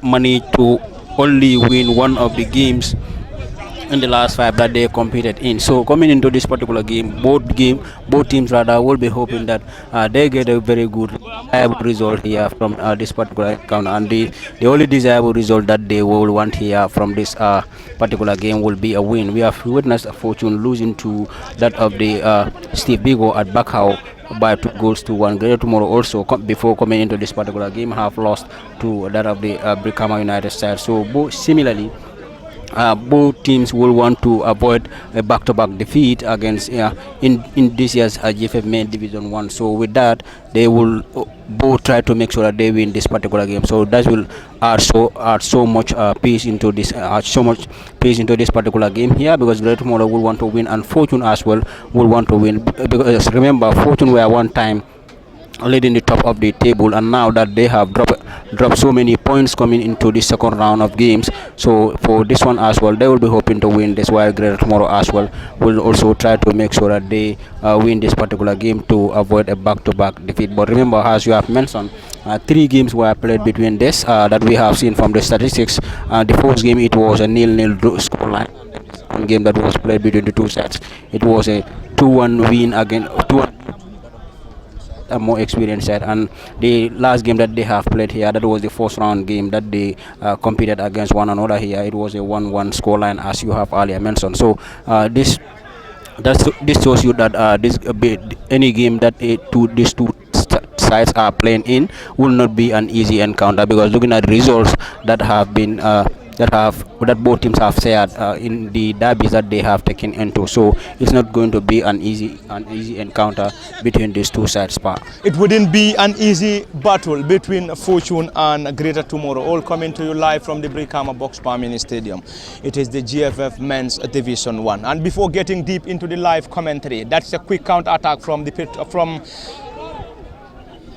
managed to only win one of the games in the last five that they competed in. So coming into this particular both teams rather will be hoping that they get a very good desirable result here from this particular account, and the only desirable result that they will want here from this particular game will be a win. We have witnessed a Fortune losing to that of the Steve Bigo at Bakau by 2 goals to 1. Greater Tomorrow also before coming into this particular game have lost to that of the Brikama United side. So both similarly both teams will want to avoid a back-to-back defeat against in this year's GFF Main Division 1. So with that, they will both try to make sure that they win this particular game. So that will add so much pace into this particular game here, because Great Tomorrow will want to win and Fortune as well will want to win, because remember Fortune were one time leading the top of the table, and now that they have dropped so many points coming into the second round of games, so for this one as well they will be hoping to win this, while Greater Tomorrow as well will also try to make sure that they win this particular game to avoid a back-to-back defeat. But remember, as you have mentioned, 3 games were played between this that we have seen from the statistics. The first game it was a 0-0 scoreline. One game that was played between the two sides, it was a 2-1 win against 2-1 a more experienced side, and the last game that they have played here, that was the first round game that they competed against one another here. It was a 1-1 scoreline, as you have earlier mentioned. So this shows you that any game that these two sides are playing in will not be an easy encounter, because looking at the results that have been that both teams have shared in the derbies that they have taken into, so it's not going to be an easy encounter between these two sides. It wouldn't be an easy battle between Fortune and Greater Tomorrow, all coming to you live from the Brikama Boxbar Mini Stadium. It is the GFF Men's Division 1, and before getting deep into the live commentary, that's a quick counter attack from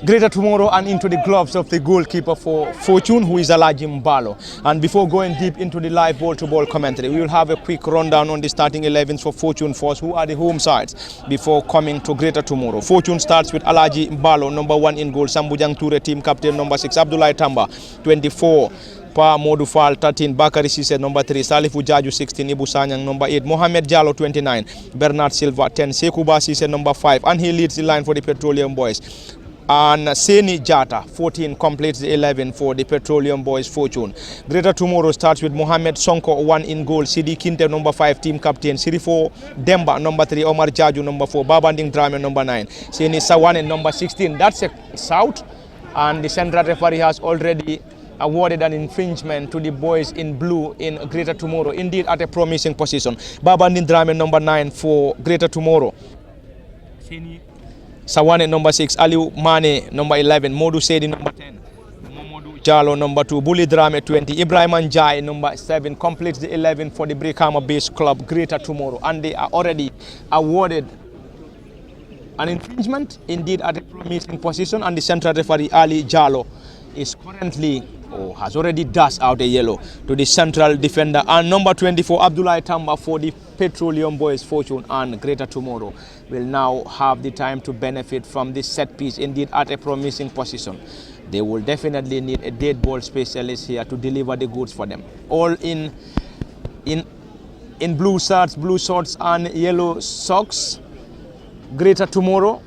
Greater Tomorrow and into the gloves of the goalkeeper for Fortune, who is Alaji Mbalo. And before going deep into the live ball-to-ball commentary, we will have a quick rundown on the starting 11s for Fortune first, who are the home sides, before coming to Greater Tomorrow. Fortune starts with Alaji Mbalo, number 1 in goal, Sambujang Toure, team captain, number 6, Abdullah Tamba, 24, Pa Modou Fall, 13, Bakari Sise, number 3, Salifu Jaju, 16, Ibu Sanyang, number 8, Mohamed Jallo, 29, Bernard Silva, 10, Sekuba Sise, number 5, and he leads the line for the Petroleum Boys. And Seni Jata, 14, completes the 11 for the Petroleum Boys Fortune. Greater Tomorrow starts with Mohamed Sonko, 1 in goal, Sidi Kinte, number 5, team captain, Sirifo Demba, number 3, Omar Jaju, number 4, Babanding Drame, number 9, Seni Sawane, number 16. That's a South, and the central referee has already awarded an infringement to the boys in blue in Greater Tomorrow, indeed at a promising position. Babanding Drame, number 9 for Greater Tomorrow. Sawane, number 6, Aliu Mane, number 11, Modu Sedi, number 10, Momodu Jalo, number 2, Buli Drame, 20, Ibrahim Anjai, number 7, completes the 11 for the Brikama-based club Greater Tomorrow, and they are already awarded an infringement, indeed at a promising position, and the central referee Ali Jalo is currently has already dashed out a yellow to the central defender, and number 24 Abdullah Tamba for the Petroleum Boys Fortune and Greater Tomorrow will now have the time to benefit from this set piece, indeed at a promising position. They will definitely need a dead ball specialist here to deliver the goods for them. All in blue shorts and yellow socks. Greater Tomorrow,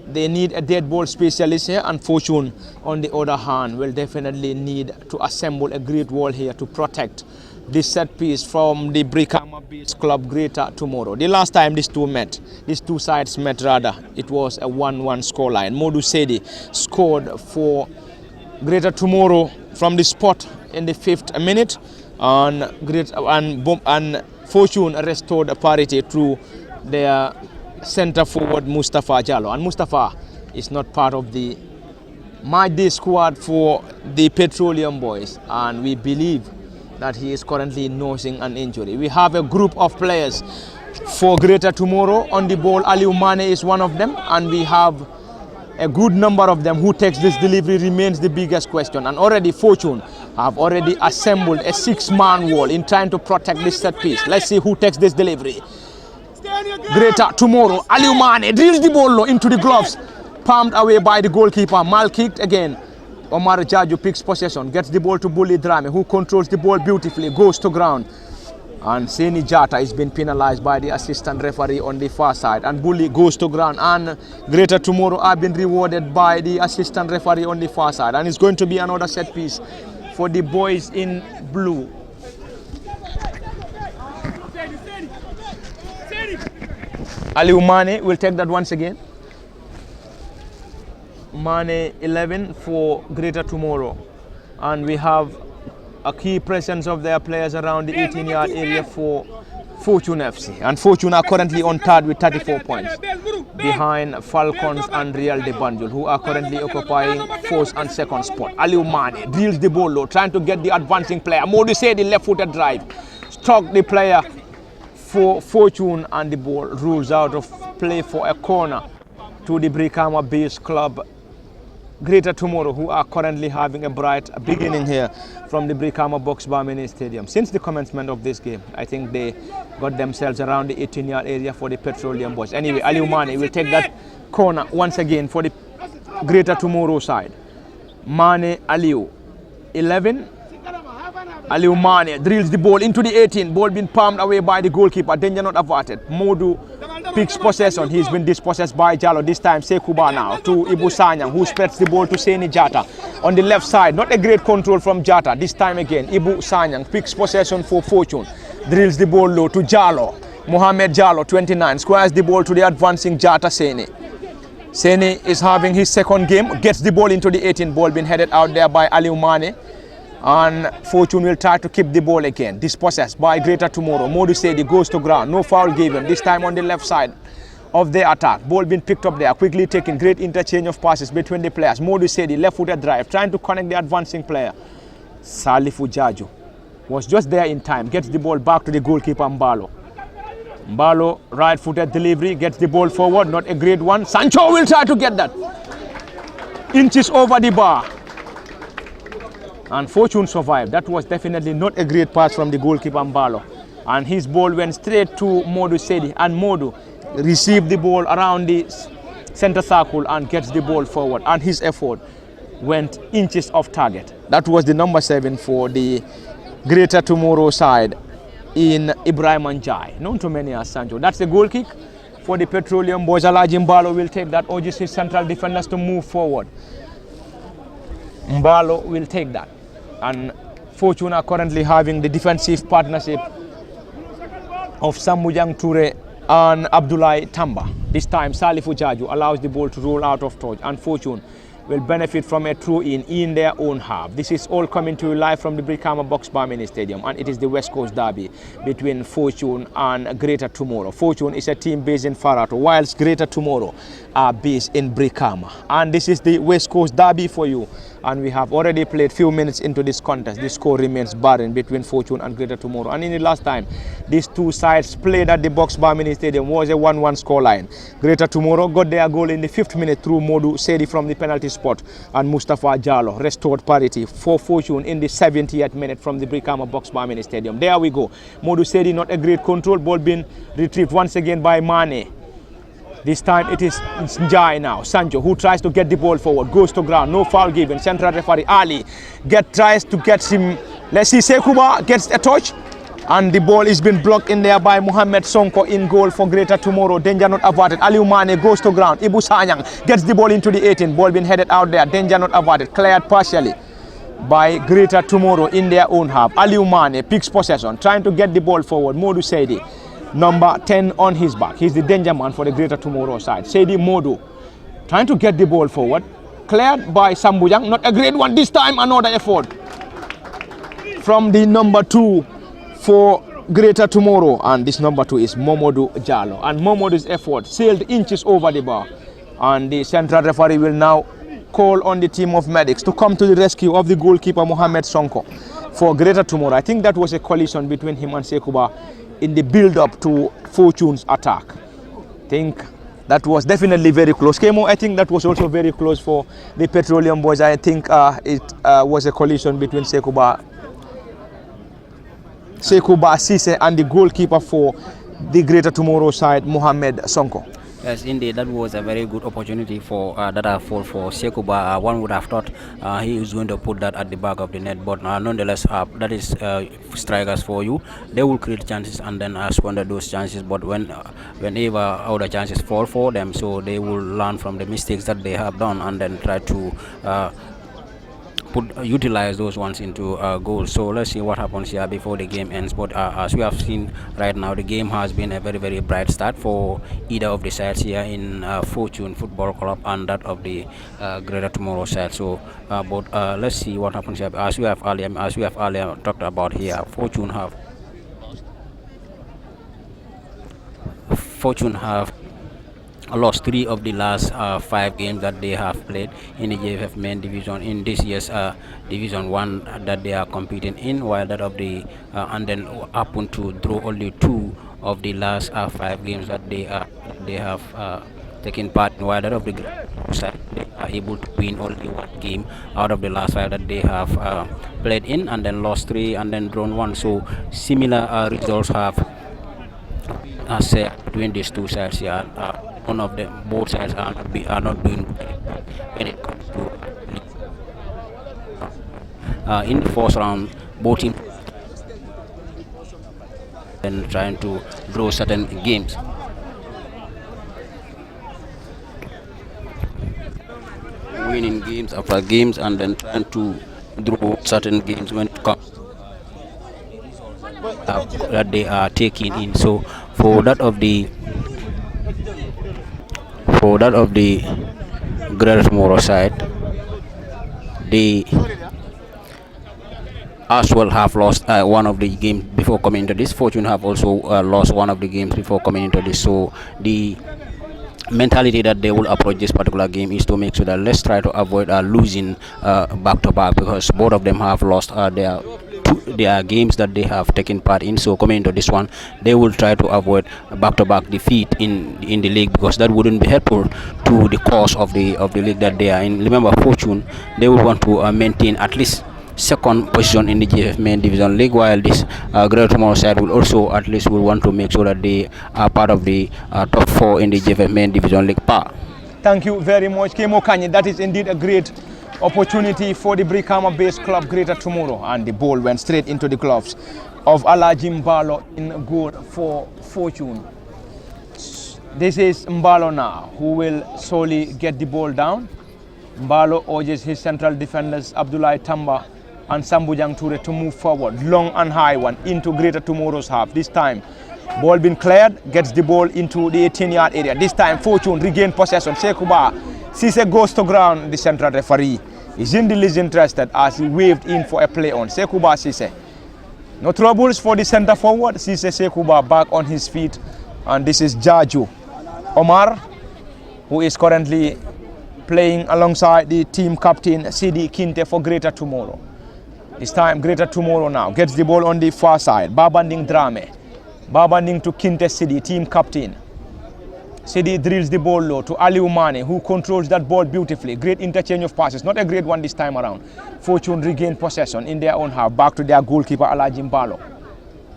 they need a dead ball specialist here, and Fortune, on the other hand, will definitely need to assemble a great wall here to protect this set piece from the Brikama-based club Greater Tomorrow. The last time these two sides met rather, it was a 1-1 scoreline. Modu Sedi scored for Greater Tomorrow from the spot in the 5th minute, and Fortune restored a parity through their center forward Mustafa Jallo, and Mustafa is not part of the match day squad for the Petroleum Boys, and we believe that he is currently nursing an injury. We have a group of players for Greater Tomorrow. On the ball, Aliu Mane is one of them, and we have a good number of them. Who takes this delivery remains the biggest question, and already Fortune have already assembled a 6-man wall in trying to protect this set piece. Let's see who takes this delivery. Greater Tomorrow, Aliu Mane drills the ball low into the gloves, palmed away by the goalkeeper. Mal kicked again. Omar Jaju picks possession, gets the ball to Bully Drame, who controls the ball beautifully, goes to ground. And Seni Jata is being penalized by the assistant referee on the far side. And Bully goes to ground. And Greater Tomorrow are being rewarded by the assistant referee on the far side. And it's going to be another set piece for the boys in blue. Aliou Mane will take that once again. Mane 11 for Greater Tomorrow. And we have a key presence of their players around the 18-yard area for Fortune FC. And Fortune are currently on third with 34 points, behind Falcons and Real de Banjul, who are currently occupying first and second spot. Aliou Mane drills the ball low, trying to get the advancing player. Modou Seydi left-footed drive, struck the player for Fortune, and the ball rules out of play for a corner to the Brikama-based club Greater Tomorrow, who are currently having a bright beginning here from the Brikama Box Bar Mini Stadium. Since the commencement of this game, I think they got themselves around the 18-yard area for the Petroleum Boys. Anyway, Aliou Mane will take that corner once again for the Greater Tomorrow side. Mane, Aliou, 11. Aliou Mane drills the ball into the 18. Ball being palmed away by the goalkeeper. Danger not averted. Modou picks possession. He's been dispossessed by Jallo. This time Sekuba now to Ibu Sanyang, who spreads the ball to Seni Jata on the left side. Not a great control from Jata. This time again Ibu Sanyang picks possession for Fortune. Drills the ball low to Jallo. Mohamed Jallo, 29, squares the ball to the advancing Jata Seni. Seni is having his second game. Gets the ball into the 18. Ball being headed out there by Aliou Mane. And Fortune will try to keep the ball again. Dispossessed by Greater Tomorrow. Modou Seydi goes to ground. No foul given. This time on the left side of the attack. Ball being picked up there. Quickly taken. Great interchange of passes between the players. Modou Seydi left-footed drive. Trying to connect the advancing player. Salifu Jaju was just there in time. Gets the ball back to the goalkeeper Mbalo. Mbalo right-footed delivery. Gets the ball forward. Not a great one. Sancho will try to get that. Inches over the bar. And Fortune survived. That was definitely not a great pass from the goalkeeper Mbalo. And his ball went straight to Modou Seydi. And Modou received the ball around the center circle and gets the ball forward. And his effort went inches off target. That was the number 7 for the Greater Tomorrow side in Ibrahim Njai, known to many as Sancho. That's a goal kick for the Petroleum Boys. Alaji Mbalo will take that. urges his central defenders to move forward. Mbalo will take that. And Fortune are currently having the defensive partnership of Samujang Toure and Abdoulaye Tamba. This time Salifu Jaju allows the ball to roll out of touch, and Fortune will benefit from a throw-in in their own half. This is all coming to you live from the Brikama Box Bar Mini Stadium, and it is the West Coast Derby between Fortune and Greater Tomorrow. Fortune is a team based in Farato, whilst Greater Tomorrow are based in Brikama. And this is the West Coast Derby for you. And we have already played few minutes into this contest. The score remains barren between Fortune and Greater Tomorrow. And in the last time these two sides played at the Box Bar Mini Stadium was a 1-1 scoreline. Greater Tomorrow got their goal in the 5th minute through Modou Seydi from the penalty spot, and Mustafa Jallo restored parity for Fortune in the 70th minute from the Brikama Box Bar Mini Stadium. There we go. Modou Seydi, not a great control. Ball being retrieved once again by Mane. This time it is Njai now. Sancho, who tries to get the ball forward, goes to ground. No foul given. Central referee Ali tries to get him. Let's see, Sekuba gets a touch. And the ball is being blocked in there by Mohamed Sonko in goal for Greater Tomorrow. Danger not averted. Aliou Mane goes to ground. Ibu Sanyang gets the ball into the 18. Ball being headed out there. Danger not averted. Cleared partially by Greater Tomorrow in their own half. Aliou Mane picks possession, trying to get the ball forward. Modou Seydi, number 10 on his back. He's the danger man for the Greater Tomorrow side. Seydi Modou trying to get the ball forward. Cleared by Sambujang. Not a great one this time. Another effort from the number 2 for Greater Tomorrow. And this number 2 is Momodou Jallo. And Momodou's effort sailed inches over the bar. And the central referee will now call on the team of medics to come to the rescue of the goalkeeper Mohamed Sonko for Greater Tomorrow. I think that was a collision between him and Sekuba in the build-up to Fortune's attack. I think that was definitely very close. Kemo, I think that was also very close for the Petroleum Boys. I think it was a collision between Sekuba Sise and the goalkeeper for the Greater Tomorrow side, Mohamed Sonko. Yes, indeed, that was a very good opportunity for that fall for Sekuba. One would have thought he is going to put that at the back of the net, but nonetheless, that is strikers for you. They will create chances and then squander those chances. But whenever other chances fall for them, so they will learn from the mistakes that they have done and then try to utilize those ones into goals. So let's see what happens here before the game ends. But as we have seen right now, the game has been a very bright start for either of the sides here in Fortune Football Club and that of the Greater Tomorrow side. So but let's see what happens here. As we have earlier talked about here, Fortune have lost 3 of the last 5 games that they have played in the JFF main division in this year's division 1 that they are competing in, while that of the and then happen to draw only 2 of the last 5 games that they have taken part in, while that of the side they are able to win only 1 game out of the last 5 that they have played in, and then lost 3 and then drawn 1. So similar results have set between these two sides here. One of them, both sides are not doing good when it comes to in the first round. Both teams and trying to draw certain games. Winning games after games and then trying to draw certain games when it comes that they are taking in. So for that of the Greater Tomorrow side, they as well have lost one of the games before coming into this. Fortune have also lost one of the games before coming into this. So the mentality that they will approach this particular game is to make sure that let's try to avoid losing back to back, because both of them have lost their games that they have taken part in. So coming into this one, they will try to avoid back-to-back defeat in the league, because that wouldn't be helpful to the cause of the league that they are in. Remember, Fortune, they will want to maintain at least second position in the JFF main division league, while this Greater Tomorrow side will also at least will want to make sure that they are part of the top 4 in the JFF main division league. Thank you very much, Kemo Kanye. That is indeed a great opportunity for the Brikama-based club Greater Tomorrow, and the ball went straight into the gloves of Alaji Mbalo in goal for Fortune. This is Mbalo now, who will solely get the ball down. Mbalo urges his central defenders Abdullah Tamba and Sambujang Ture to move forward, long and high one into Greater Tomorrow's half. This time, ball been cleared, gets the ball into the 18-yard area. This time, Fortune regain possession. Sekuba Sise goes to ground. The central referee is in the least interested as he waved in for a play on. Sekuba Sise. No troubles for the center forward. Sise Sekuba back on his feet. And this is Jaju Omar, who is currently playing alongside the team captain Sidi Kinte for Greater Tomorrow. This time Greater Tomorrow now gets the ball on the far side. Babanding Drame. Babanding to Kinte Sidi, team captain. Sidi drills the ball low to Aliou Mane, who controls that ball beautifully. Great interchange of passes, not a great one this time around. Fortune regain possession in their own half, back to their goalkeeper Alaji Mbalo,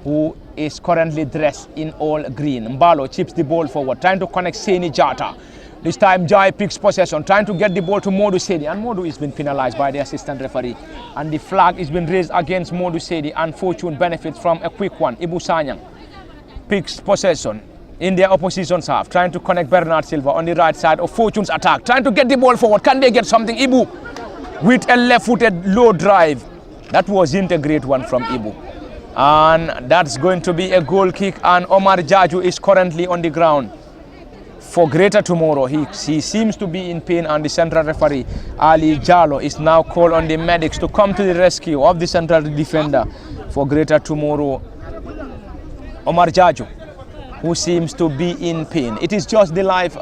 who is currently dressed in all green. Mbalo chips the ball forward, trying to connect Seni Jata. This time Jai picks possession, trying to get the ball to Modu Sedi, and Modu has been penalized by the assistant referee. And the flag has been raised against Modu Sedi, and Fortune benefits from a quick one. Ibu Sanyang picks possession in their opposition's half, trying to connect Bernard Silva on the right side of Fortune's attack, trying to get the ball forward. Can they get something? Ibu with a left-footed low drive. That wasn't a great one from Ibu. And that's going to be a goal kick, and Omar Jaju is currently on the ground for Greater Tomorrow. He seems to be in pain, and the central referee Ali Jalo is now called on the medics to come to the rescue of the central defender for Greater Tomorrow, Omar Jaju, who seems to be in pain. It is just the live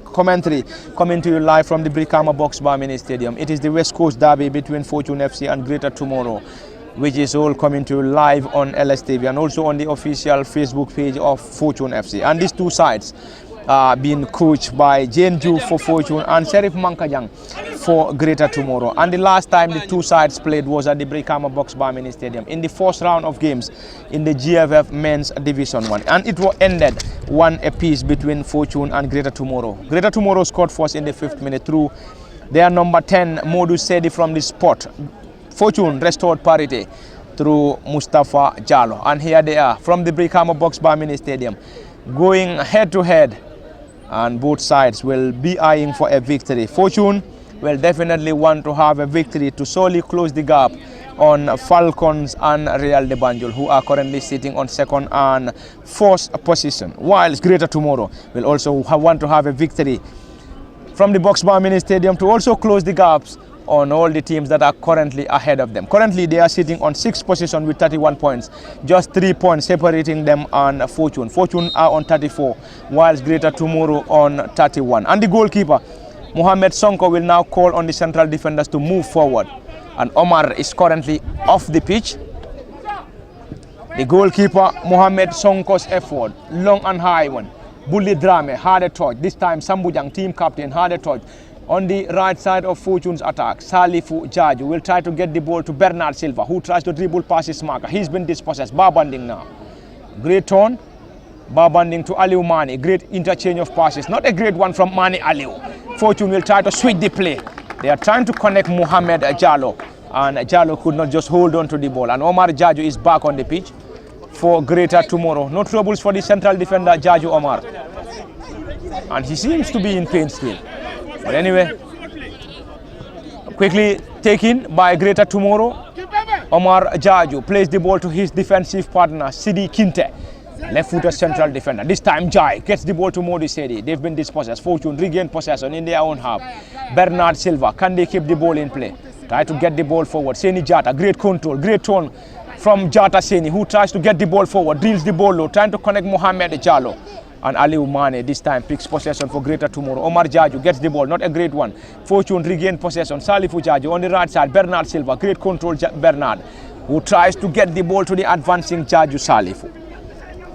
commentary coming to you live from the Brikama Box Bar Mini Stadium. It is the West Coast Derby between Fortune FC and Greater Tomorrow, which is all coming to you live on LSTV and also on the official Facebook page of Fortune FC. And these two sides being coached by Jane Ju for Fortune and Sheriff Mankajang for Greater Tomorrow. And the last time the two sides played was at the Brikama Box Bar Mini Stadium in the first round of games in the GFF Men's Division 1. And it was ended 1 apiece between Fortune and Greater Tomorrow. Greater Tomorrow scored first in the 5th minute through their number 10, Modu Sedi from the spot. Fortune restored parity through Mustafa Jallo. And here they are from the Brikama Box Bar Mini Stadium, going head to head, and both sides will be eyeing for a victory. Fortune will definitely want to have a victory to solely close the gap on Falcons and Real de Banjul, who are currently sitting on 2nd and 4th position, whilst Greater Tomorrow will also want to have a victory from the Box Bar Mini Stadium to also close the gaps on all the teams that are currently ahead of them. Currently, they are sitting on 6th position with 31 points, just 3 points separating them and Fortune. Fortune are on 34, whilst Greater Tomorrow on 31. And the goalkeeper, Mohamed Sonko, will now call on the central defenders to move forward. And Omar is currently off the pitch. The goalkeeper, Mohamed Sonko's effort, long and high one. Bully Drame, hard a touch. This time, Sambujang, team captain, hard a touch. On the right side of Fortune's attack, Salifu Jaju will try to get the ball to Bernard Silva, who tries to dribble past his marker. He's been dispossessed. Barbanding now. Great turn. Barbanding to Aliu Mani. Great interchange of passes. Not a great one from Mani Aliu. Fortune will try to switch the play. They are trying to connect Mohamed Jallo, and Jallo could not just hold on to the ball. And Omar Jaju is back on the pitch for Greater Tomorrow. No troubles for the central defender, Jaju Omar. And he seems to be in pain still. But anyway, quickly taken by Greater Tomorrow. Omar Jaju plays the ball to his defensive partner, Sidi Kinte, left-footed central defender. This time Jai gets the ball to Modi Sedi. They've been dispossessed. Fortune regain possession in their own half. Bernard Silva, can they keep the ball in play? Try to get the ball forward. Seni Jata, great control, great turn from Jata Seni, who tries to get the ball forward, drills the ball low, trying to connect Mohamed Jallo. And Aliu Mane this time picks possession for Greater Tomorrow. Omar Jaju gets the ball, not a great one. Fortune regain possession. Salifu Jaju on the right side. Bernard Silva, great control Bernard, who tries to get the ball to the advancing Jaju Salifu.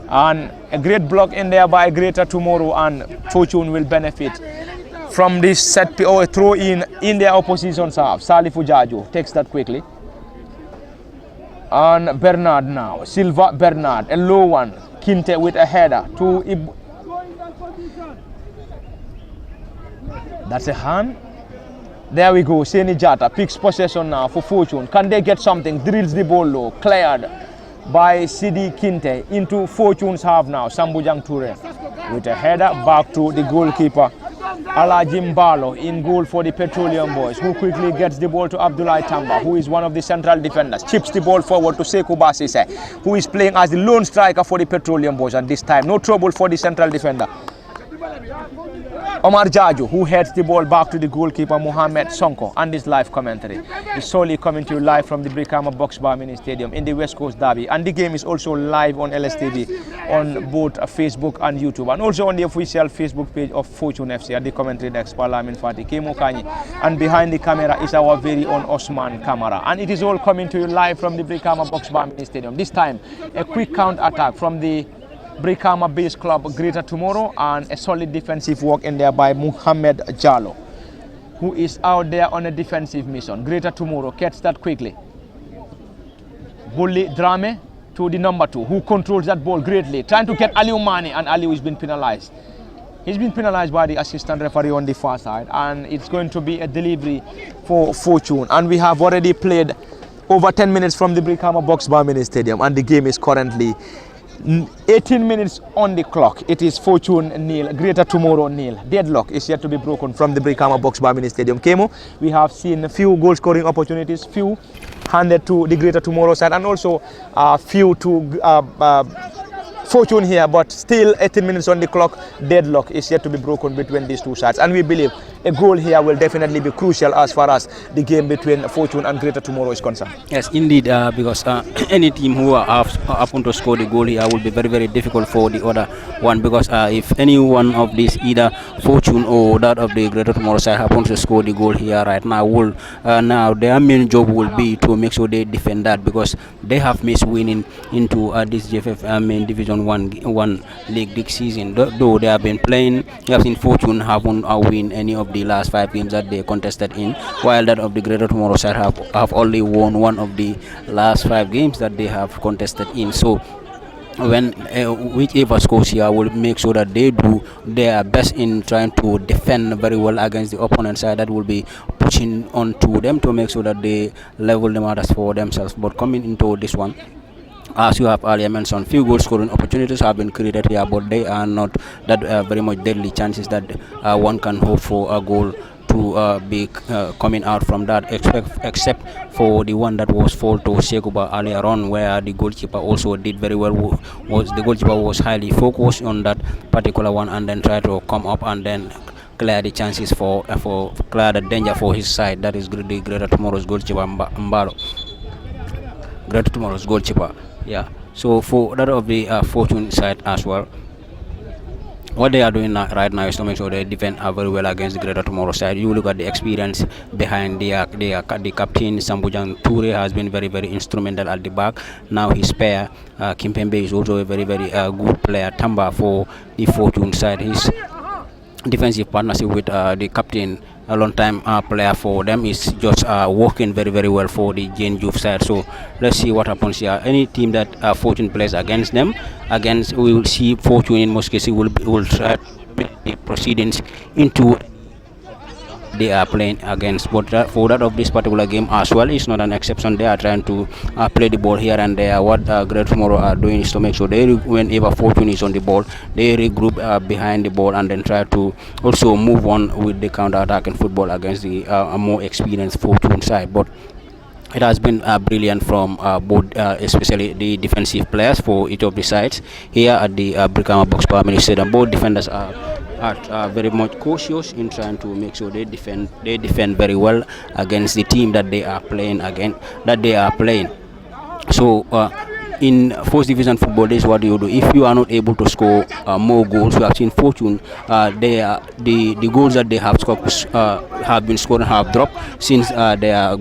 And a great block in there by Greater Tomorrow, and Fortune will benefit from this set or throw in their opposition's half. Salifu Jaju takes that quickly. And Bernard now. Silva Bernard, a low one. Kinte with a header to that's a hand. There we go. Seni Jata picks possession now for Fortune. Can they get something? Drills the ball low. Cleared by Sidi Kinte into Fortune's half now. Sambujang Toure with a header back to the goalkeeper, Alajim Balo, in goal for the Petroleum Boys, who quickly gets the ball to Abdullah Tamba, who is one of the central defenders. Chips the ball forward to Sekou Basise, who is playing as the lone striker for the Petroleum Boys. And this time, no trouble for the central defender, Omar Jaju, who heads the ball back to the goalkeeper, Mohamed Sonko. And this live commentary is solely coming to you live from the Brikama Box Bar Mini Stadium in the West Coast Derby. And the game is also live on LSTV on both Facebook and YouTube, and also on the official Facebook page of Fortune FC at the commentary desk, Parlamin Fati Kemo Kanyi. And behind the camera is our very own Osman Kamara. And it is all coming to you live from the Brikama Box Bar Mini Stadium. This time, a quick counter attack from the Brikama base club Greater Tomorrow, and a solid defensive work in there by Mohamed Jallo, who is out there on a defensive mission. Greater Tomorrow gets that quickly. Bully Drame to the number 2, who controls that ball greatly, trying to get Aliu Mane, and Aliu has been penalized. He's been penalized by the assistant referee on the far side, and it's going to be a delivery for Fortune. And we have already played over 10 minutes from the Brikama Box Bar Mini Stadium, and the game is currently 18 minutes on the clock. It is Fortune nil, Greater Tomorrow nil. Deadlock is yet to be broken from the Brikama Box Bar Mini Stadium. Kemo, we have seen a few goal scoring opportunities, few handed to the Greater Tomorrow side, and also few to Fortune here, but still 18 minutes on the clock. Deadlock is yet to be broken between these two sides, and we believe a goal here will definitely be crucial as far as the game between Fortune and Greater Tomorrow is concerned. Yes, indeed, because any team who happen to score the goal here will be very, very difficult for the other one, because if any one of these, either Fortune or that of the Greater Tomorrow side, happens to score the goal here right now, will now their main job will be to make sure they defend that, because they have missed winning into this GFF main Division one league this season. Though they have been playing, you have seen Fortune haven't win any of the last 5 games that they contested in, while that of the Greater Tomorrow side have only won one of the last 5 games that they have contested in. So when whichever scores here will make sure that they do their best in trying to defend very well against the opponent side, that will be pushing on to them to make sure that they level the matters for themselves. But coming into this one, as you have earlier mentioned, few goal scoring opportunities have been created here, but they are not that very much deadly chances that one can hope for a goal to be coming out from that, except for the one that was fall to Sekuba earlier on, where the goalkeeper also did very well. The goalkeeper was highly focused on that particular one, and then tried to come up and then clear the chances for clear the danger for his side. That is the Greater Tomorrow's goalkeeper Mbalo. Greater Tomorrow's goalkeeper. Yeah. So for that of the Fortune side as well, what they are doing right now is to make sure they defend very well against the Greater Tomorrow side. You look at the experience behind the captain Sambujang Toure has been very, very instrumental at the back. Now his pair Kimpembe is also a very, very good player. Tamba for the Fortune side, his defensive partnership with the captain, a long time player for them, is just working very, very well for the Jane Juve side. So let's see what happens here. Any team that Fortune plays against them, we will see Fortune in most cases will try to make the proceedings into they are playing against. But for that of this particular game as well, it's not an exception. They are trying to play the ball here and there. What Great Tomorrow are doing is to make sure whenever Fortune is on the ball, they regroup behind the ball and then try to also move on with the counter-attacking football against the more experienced Fortune side. But it has been brilliant from both, especially the defensive players for each of the sides. Here at the Brikama Box Power Stadium, both defenders are very much cautious in trying to make sure they defend very well against the team that they are playing So in first division football, this is what you do. If you are not able to score more goals, you have seen Fortune, the goals that they have scored have been scored and have dropped since their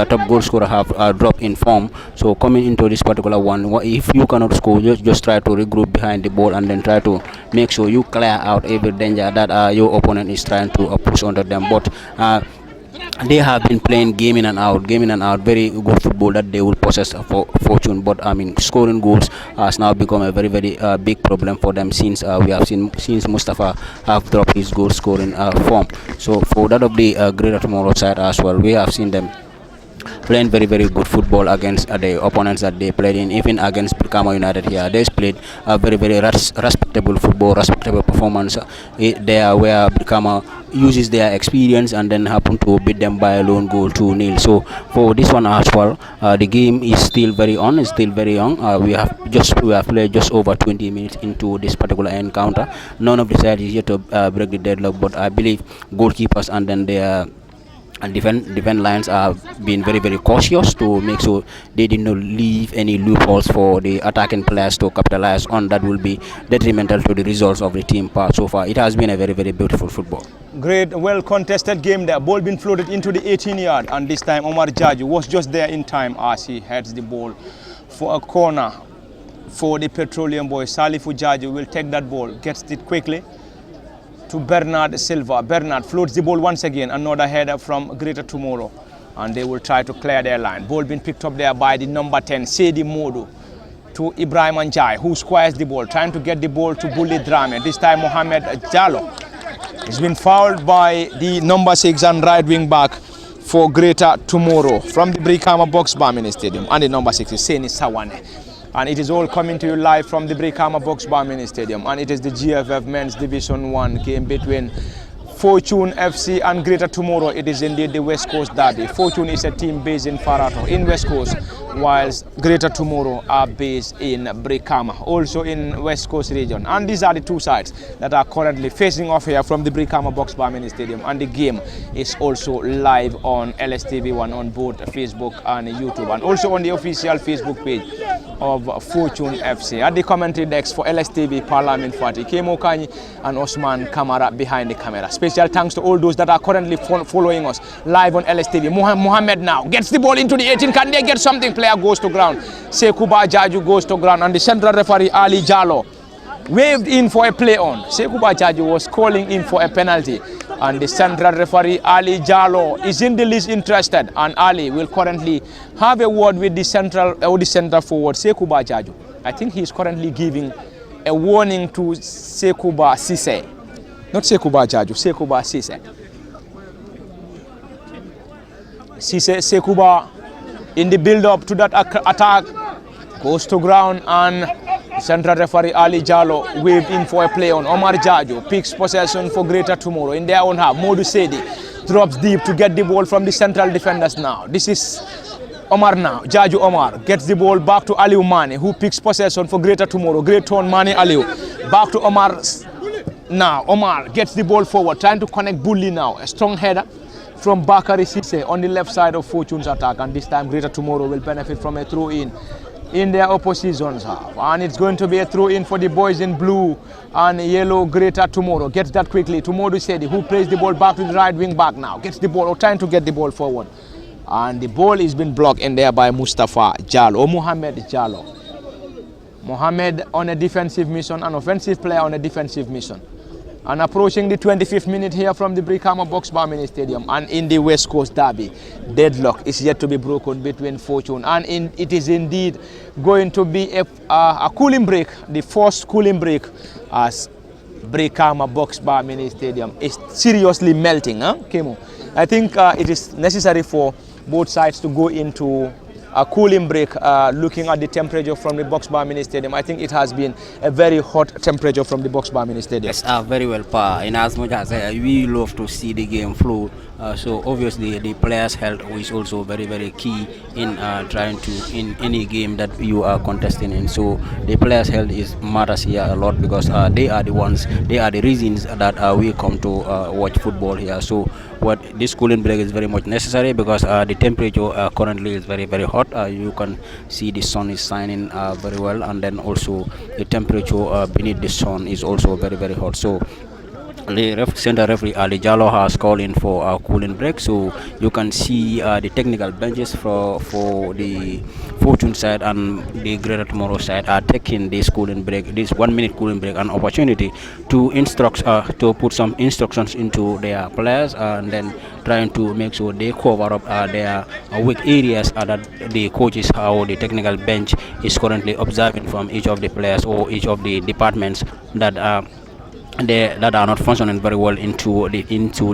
top goal scorer have dropped in form. So coming into this particular one, if you cannot score, just try to regroup behind the ball and then try to make sure you clear out every danger that your opponent is trying to push onto them. But they have been playing game in and out, very good football that they will possess for Fortune. But I mean, scoring goals has now become a very, very big problem for them since we have seen Mustafa have dropped his goal scoring form. So for that of the Greater Tomorrow side as well, we have seen them playing very, very good football against the opponents that they played in. Even against Brikama United here, they played a very, very respectable football, respectable performance there, where Brikama uses their experience and then happen to beat them by a lone goal 2-0. So for this one as well, the game is still very on, it's still very young. We have played just over 20 minutes into this particular encounter. None of the sides is yet to break the deadlock, but I believe goalkeepers and then their defense lines are being very, very cautious to make sure they did not leave any loopholes for the attacking players to capitalize on that will be detrimental to the results of the team part. So far, it has been a very, very beautiful football. Great, well contested game there. Ball been floated into the 18-yard, and this time Omar Jaju was just there in time as he heads the ball for a corner for the Petroleum boys. Salifu Jaju will take that ball, gets it quickly to Bernard Silva. Bernard floats the ball once again, another header from Greater Tomorrow, and they will try to clear their line. Ball being picked up there by the number 10, Sedi Modu, to Ibrahim Anjai, who squares the ball, trying to get the ball to Bully Drame. This time Mohamed Jallo has been fouled by the number 6 and right wing back for Greater Tomorrow from the Brikama Box Bar Mini Stadium, and the number 6 is Seni Sawane. And it is all coming to you live from the Brikama Box Bar Mini Stadium, and it is the GFF Men's Division 1 game between Fortune FC and Greater Tomorrow. It is indeed the West Coast derby. Fortune is a team based in Farato in West Coast. whilst Greater Tomorrow are based in Brikama, also in West Coast region. And these are the two sides that are currently facing off here from the Brikama Box Bar Mini Stadium. And the game is also live on LSTV1 on both Facebook and YouTube, and also on the official Facebook page of Fortune FC. At the commentary desk for LSTV Parliament Party, Kemo Kanyi and Osman Kamara behind the camera. Special thanks to all those that are currently following us live on LSTV. Mohammed now gets the ball into the 18. Can they get something? Player goes to ground. Sekuba Jaju goes to ground, and the central referee Ali Jallo waved in for a play on. Sekuba Jaju was calling in for a penalty, and the central referee Ali Jallo is in the least interested, and Ali will currently have a word with the central forward Sekuba Jaju. I think he is currently giving a warning to Sekuba Sise, not Sekuba Jaju, Sekuba Sise. Sekuba, in the build-up to that attack, goes to ground, and central referee Ali Jallo waved in for a play on. Omar Jaju picks possession for Greater Tomorrow in their own half. Modu Sedi drops deep to get the ball from the central defenders now. This is Omar now. Jaju Omar gets the ball back to Aliu Mane, who picks possession for Greater Tomorrow. Great turn, Mane Aliu. Back to Omar now. Omar gets the ball forward, trying to connect Bully now. A strong header from Bakari Sise on the left side of Fortune's attack, and this time Greater Tomorrow will benefit from a throw-in in their opposition's half, and it's going to be a throw-in for the boys in blue and yellow. Greater Tomorrow gets that quickly to Modu Sedi, who plays the ball back to the right wing back now, gets the ball, or trying to get the ball forward, and the ball is been blocked in there by Mustafa Jallo, or Mohamed Jallo. Mohamed on a defensive mission, an offensive player on a defensive mission. And approaching the 25th minute here from the Brikama Box Bar Mini Stadium, and in the West Coast Derby, deadlock is yet to be broken between Fortune, and it is indeed going to be a cooling break, the first cooling break, as Brikama Box Bar Mini Stadium is seriously melting, Kemo? I think it is necessary for both sides to go into a cooling break. Looking at the temperature from the Box Bar Mini Stadium, I think it has been a very hot temperature from the Box Bar Mini Stadium. Yes, very well, Pa. In as much as we love to see the game flow, so obviously the players' health is also very, very key in trying to in any game that you are contesting in. So the players' health is matters here a lot, because they are the reasons that we come to watch football here. So what this cooling break is very much necessary, because the temperature currently is very, very hot. You can see the sun is shining very well, and then also the temperature beneath the sun is also very, very hot. So the center referee Ali Jallo has called in for a cooling break. So you can see the technical benches for the Fortune side and the Greater Tomorrow side are taking this cooling break, this 1 minute cooling break, an opportunity to to put some instructions into their players, and then trying to make sure they cover up their weak areas that the coaches or the technical bench is currently observing from each of the players or each of the departments that that are not functioning very well into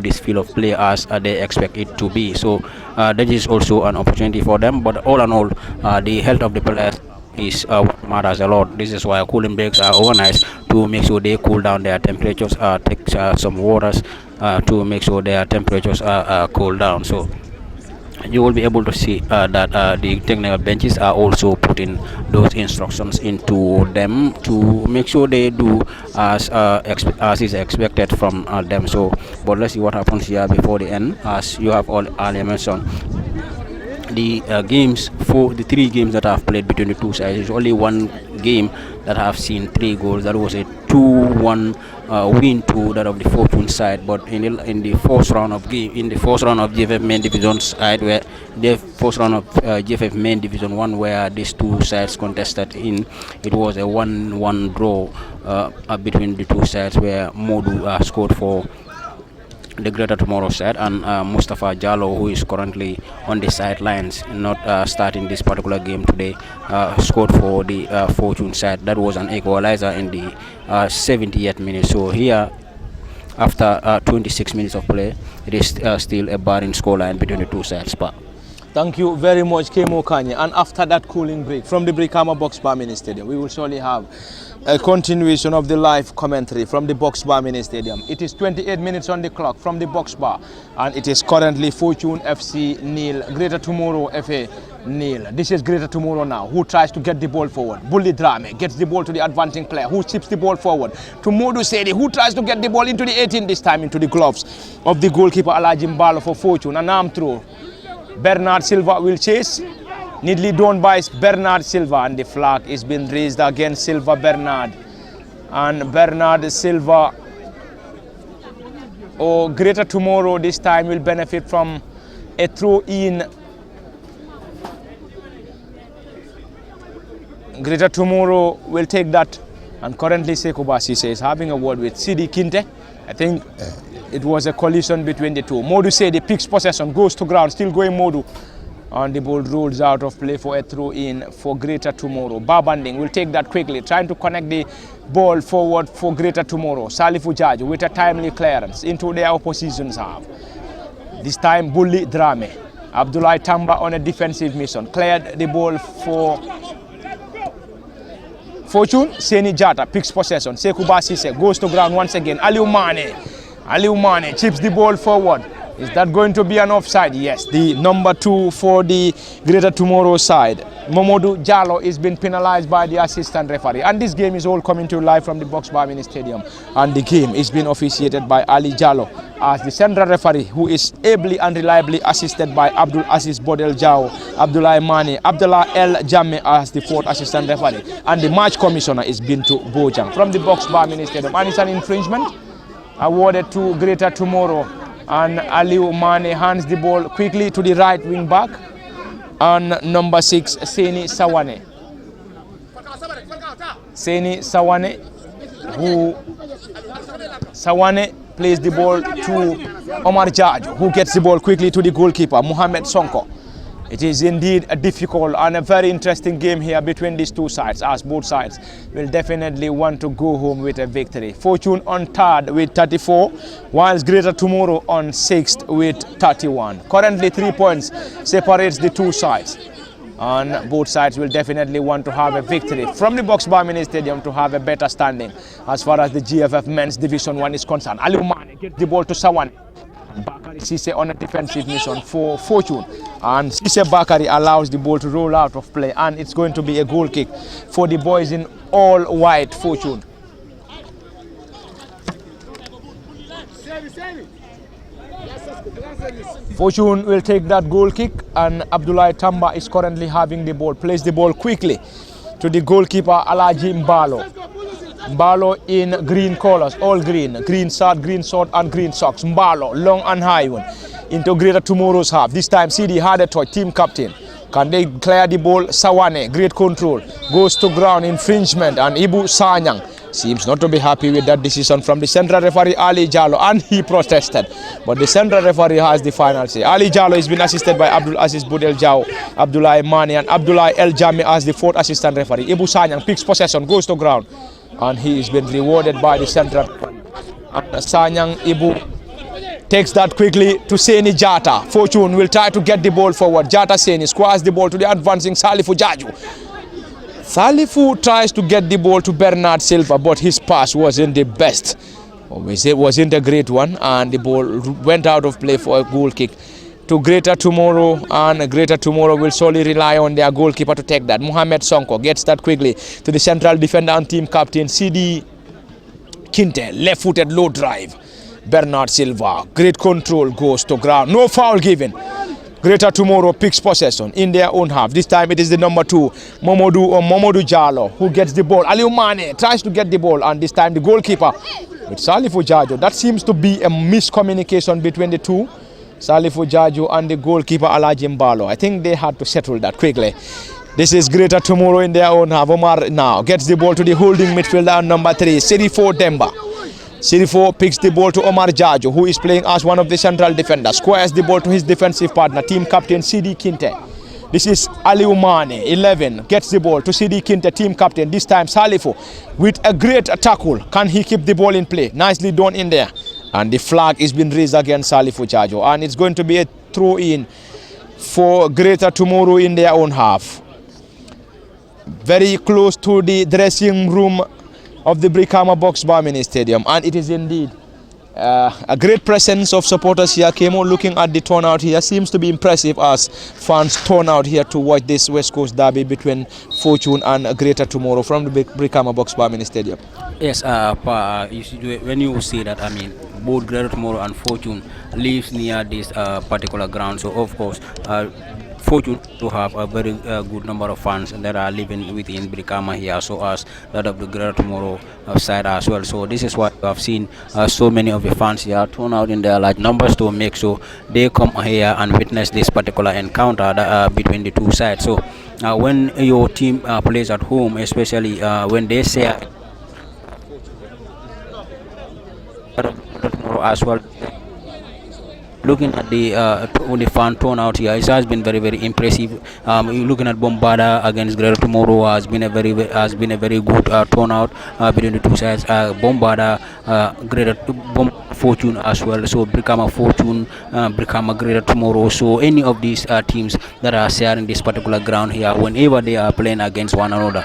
this field of play as they expect it to be. So that is also an opportunity for them. But all in all, the health of the players is what matters a lot. This is why cooling breaks are organized, to make sure they cool down their temperatures, take some waters to make sure their temperatures are cooled down. So you will be able to see that the technical benches are also putting those instructions into them to make sure they do as is expected from them. So but let's see what happens here before the end. As you have all earlier mentioned, the the 3 games that I've played between the two sides, is only one game that have seen 3 goals. That was a 2-1 win to that of the Fortune side. But in the first round of GFF main division side, where the first round of GFF main division 1, where these two sides contested in, it was a 1-1 draw between the two sides, where Modu scored for the Greater Tomorrow side, and Mustafa Jallo, who is currently on the sidelines, not starting this particular game today, scored for the Fortune side. That was an equalizer in the 70th minute. So here, after 26 minutes of play, it is still a barring scoreline between the two sides. Thank you very much, Kemo Kanye. And after that cooling break from the Brikama Box Bar Mini Stadium, we will surely have a continuation of the live commentary from the Box Bar Mini Stadium. It is 28 minutes on the clock from the Box Bar, and it is currently Fortune FC nil, Greater Tomorrow FA nil. This is Greater Tomorrow now, who tries to get the ball forward. Bully Drame gets the ball to the advancing player, who chips the ball forward to Modu Sedi, who tries to get the ball into the 18, this time into the gloves of the goalkeeper Alaji Mbalo for Fortune. An arm throw. Bernard Silva will chase. Neatly done by Bernard Silva, and the flag is being raised against Silva Bernard. And Bernard Silva, or Greater Tomorrow this time, will benefit from a throw-in. Greater Tomorrow will take that, and currently Sekou Bassey is having a word with Sidi Kinte. I think it was a collision between the two. Modu Sedi picks possession, goes to ground, still going Modu, and the ball rolls out of play for a throw-in for Greater Tomorrow. Babanding will take that quickly, trying to connect the ball forward for Greater Tomorrow. Salifu Jaju with a timely clearance into their opposition's half. This time Bully Drame. Abdullah Tamba on a defensive mission, cleared the ball for Fortune. Seni Jata picks possession. Sekou Bassey goes to ground once again. Aliou Mane chips the ball forward. Is that going to be an offside? Yes, the number 2 for the Greater Tomorrow side. Momodu Jallo is being penalized by the assistant referee. And this game is all coming to you live from the Box Bar Mini Stadium. And the game is being officiated by Ali Jallo as the central referee, who is ably and reliably assisted by Abdul Aziz Bodel Jao, Abdullah Mane, Abdullah El Jamme as the 4th assistant referee. And the match commissioner is Bintu Bojang from the Box Bar Mini Stadium. And it's an infringement awarded to Greater Tomorrow. And Aliou Mane hands the ball quickly to the right wing back, and number 6 Seni Sawane. Sawane plays the ball to Omar Jaju, who gets the ball quickly to the goalkeeper Mohamed Sonko. It is indeed a difficult and a very interesting game here between these two sides, as both sides will definitely want to go home with a victory. Fortune on 3rd with 34, whilst Greater Tomorrow on 6th with 31. Currently 3 points separates the two sides, and both sides will definitely want to have a victory from the Box Bar Mini Stadium to have a better standing as far as the GFF Men's Division 1 is concerned. Aliou Mane gets the ball to Sawan. Bakari Sise on a defensive mission for Fortune, and Sise Bakari allows the ball to roll out of play, and it's going to be a goal kick for the boys in all white Fortune. Fortune will take that goal kick, and Abdullah Tamba is currently having the ball, plays the ball quickly to the goalkeeper Alaji Mbalo. Mbalo in green colors, all green shirt and green socks. Mbalo, long and high one, into Greater Tomorrow's half. This time CD had a touch, team captain. Can they clear the ball? Sawane, great control, goes to ground, infringement, and Ibu Sanyang seems not to be happy with that decision from the central referee Ali Jallo, and he protested. But the central referee has the final say. Ali Jallo has been assisted by Abdul Aziz Budel Jao, Abdullah Mane, and Abdullah El Jami as the 4th assistant referee. Ibu Sanyang picks possession, goes to ground, and he has been rewarded by the central. And Sanyang Ibu takes that quickly to Seni Jata. Fortune will try to get the ball forward. Jata Seni squares the ball to the advancing Salifu Jaju. Salifu tries to get the ball to Bernard Silva, but his pass wasn't the best. It wasn't a great one, and the ball went out of play for a goal kick to Greater Tomorrow, and Greater Tomorrow will solely rely on their goalkeeper to take that. Mohamed Sonko gets that quickly to the central defender and team captain Sidi Kinte, left-footed low drive. Bernard Silva, great control, goes to ground, no foul given. Greater Tomorrow picks possession in their own half. This time it is the number 2, Momodu Jallo, who gets the ball. Aliou Mane tries to get the ball, and this time the goalkeeper with Salifu Jaju. That seems to be a miscommunication between the two, Salifu Jaju and the goalkeeper Alaji Mbalo. I think they had to settle that quickly. This is Greater Tomorrow in their own half. Omar now gets the ball to the holding midfielder number 3, Sirifo Demba. Sirifo picks the ball to Omar Jaju, who is playing as one of the central defenders. Squares the ball to his defensive partner, team captain Sidi Kinte. This is Aliou Mane, 11, gets the ball to Sidi Kinte, team captain. This time Salifu with a great tackle. Can he keep the ball in play? Nicely done in there. And the flag is being raised against Salifu Jaju, and it's going to be a throw-in for Greater Tomorrow in their own half. Very close to the dressing room of the Brikama Box Bar Mini Stadium, and it is indeed A great presence of supporters here. Kemo, looking at the turnout here, seems to be impressive as fans turn out here to watch this West Coast derby between Fortune and Greater Tomorrow from the Brikama Boxbar Mini Stadium. Yes, when you see that, I mean, both Greater Tomorrow and Fortune lives near this particular ground, so of course, Fortune to have a very good number of fans that are living within Brikama here, so as that of the Greater Tomorrow side as well. So this is why we have seen so many of the fans here turn out in their large numbers to make sure they come here and witness this particular encounter between the two sides. So when your team plays at home, especially when they say as well, looking at the fan turnout here, it has been very impressive. You're looking at Bombarda against Greater Tomorrow has been a very good turnout between the two sides. Bombarda, Greater Fortune as well. So Brikama Fortune, Brikama Greater Tomorrow. So any of these teams that are sharing this particular ground here, whenever they are playing against one another,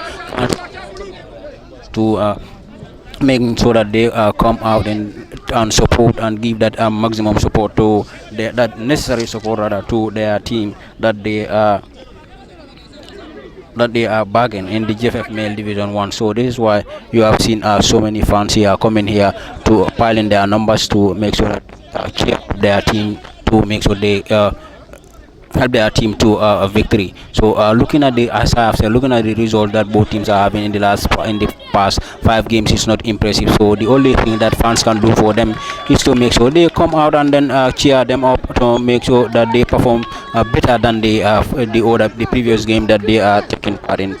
to making sure that they come out and support and give that maximum support to that necessary support rather to their team that they are backing in the GFF Male Division 1. So this is why you have seen so many fans here coming here to pile in their numbers to make sure that cheer their team, to make sure they help their team to a victory. So looking at as I have said, looking at the result that both teams are having in the past 5 games is not impressive. So the only thing that fans can do for them is to make sure they come out and then cheer them up to make sure that they perform better than the previous game that they are taking part in.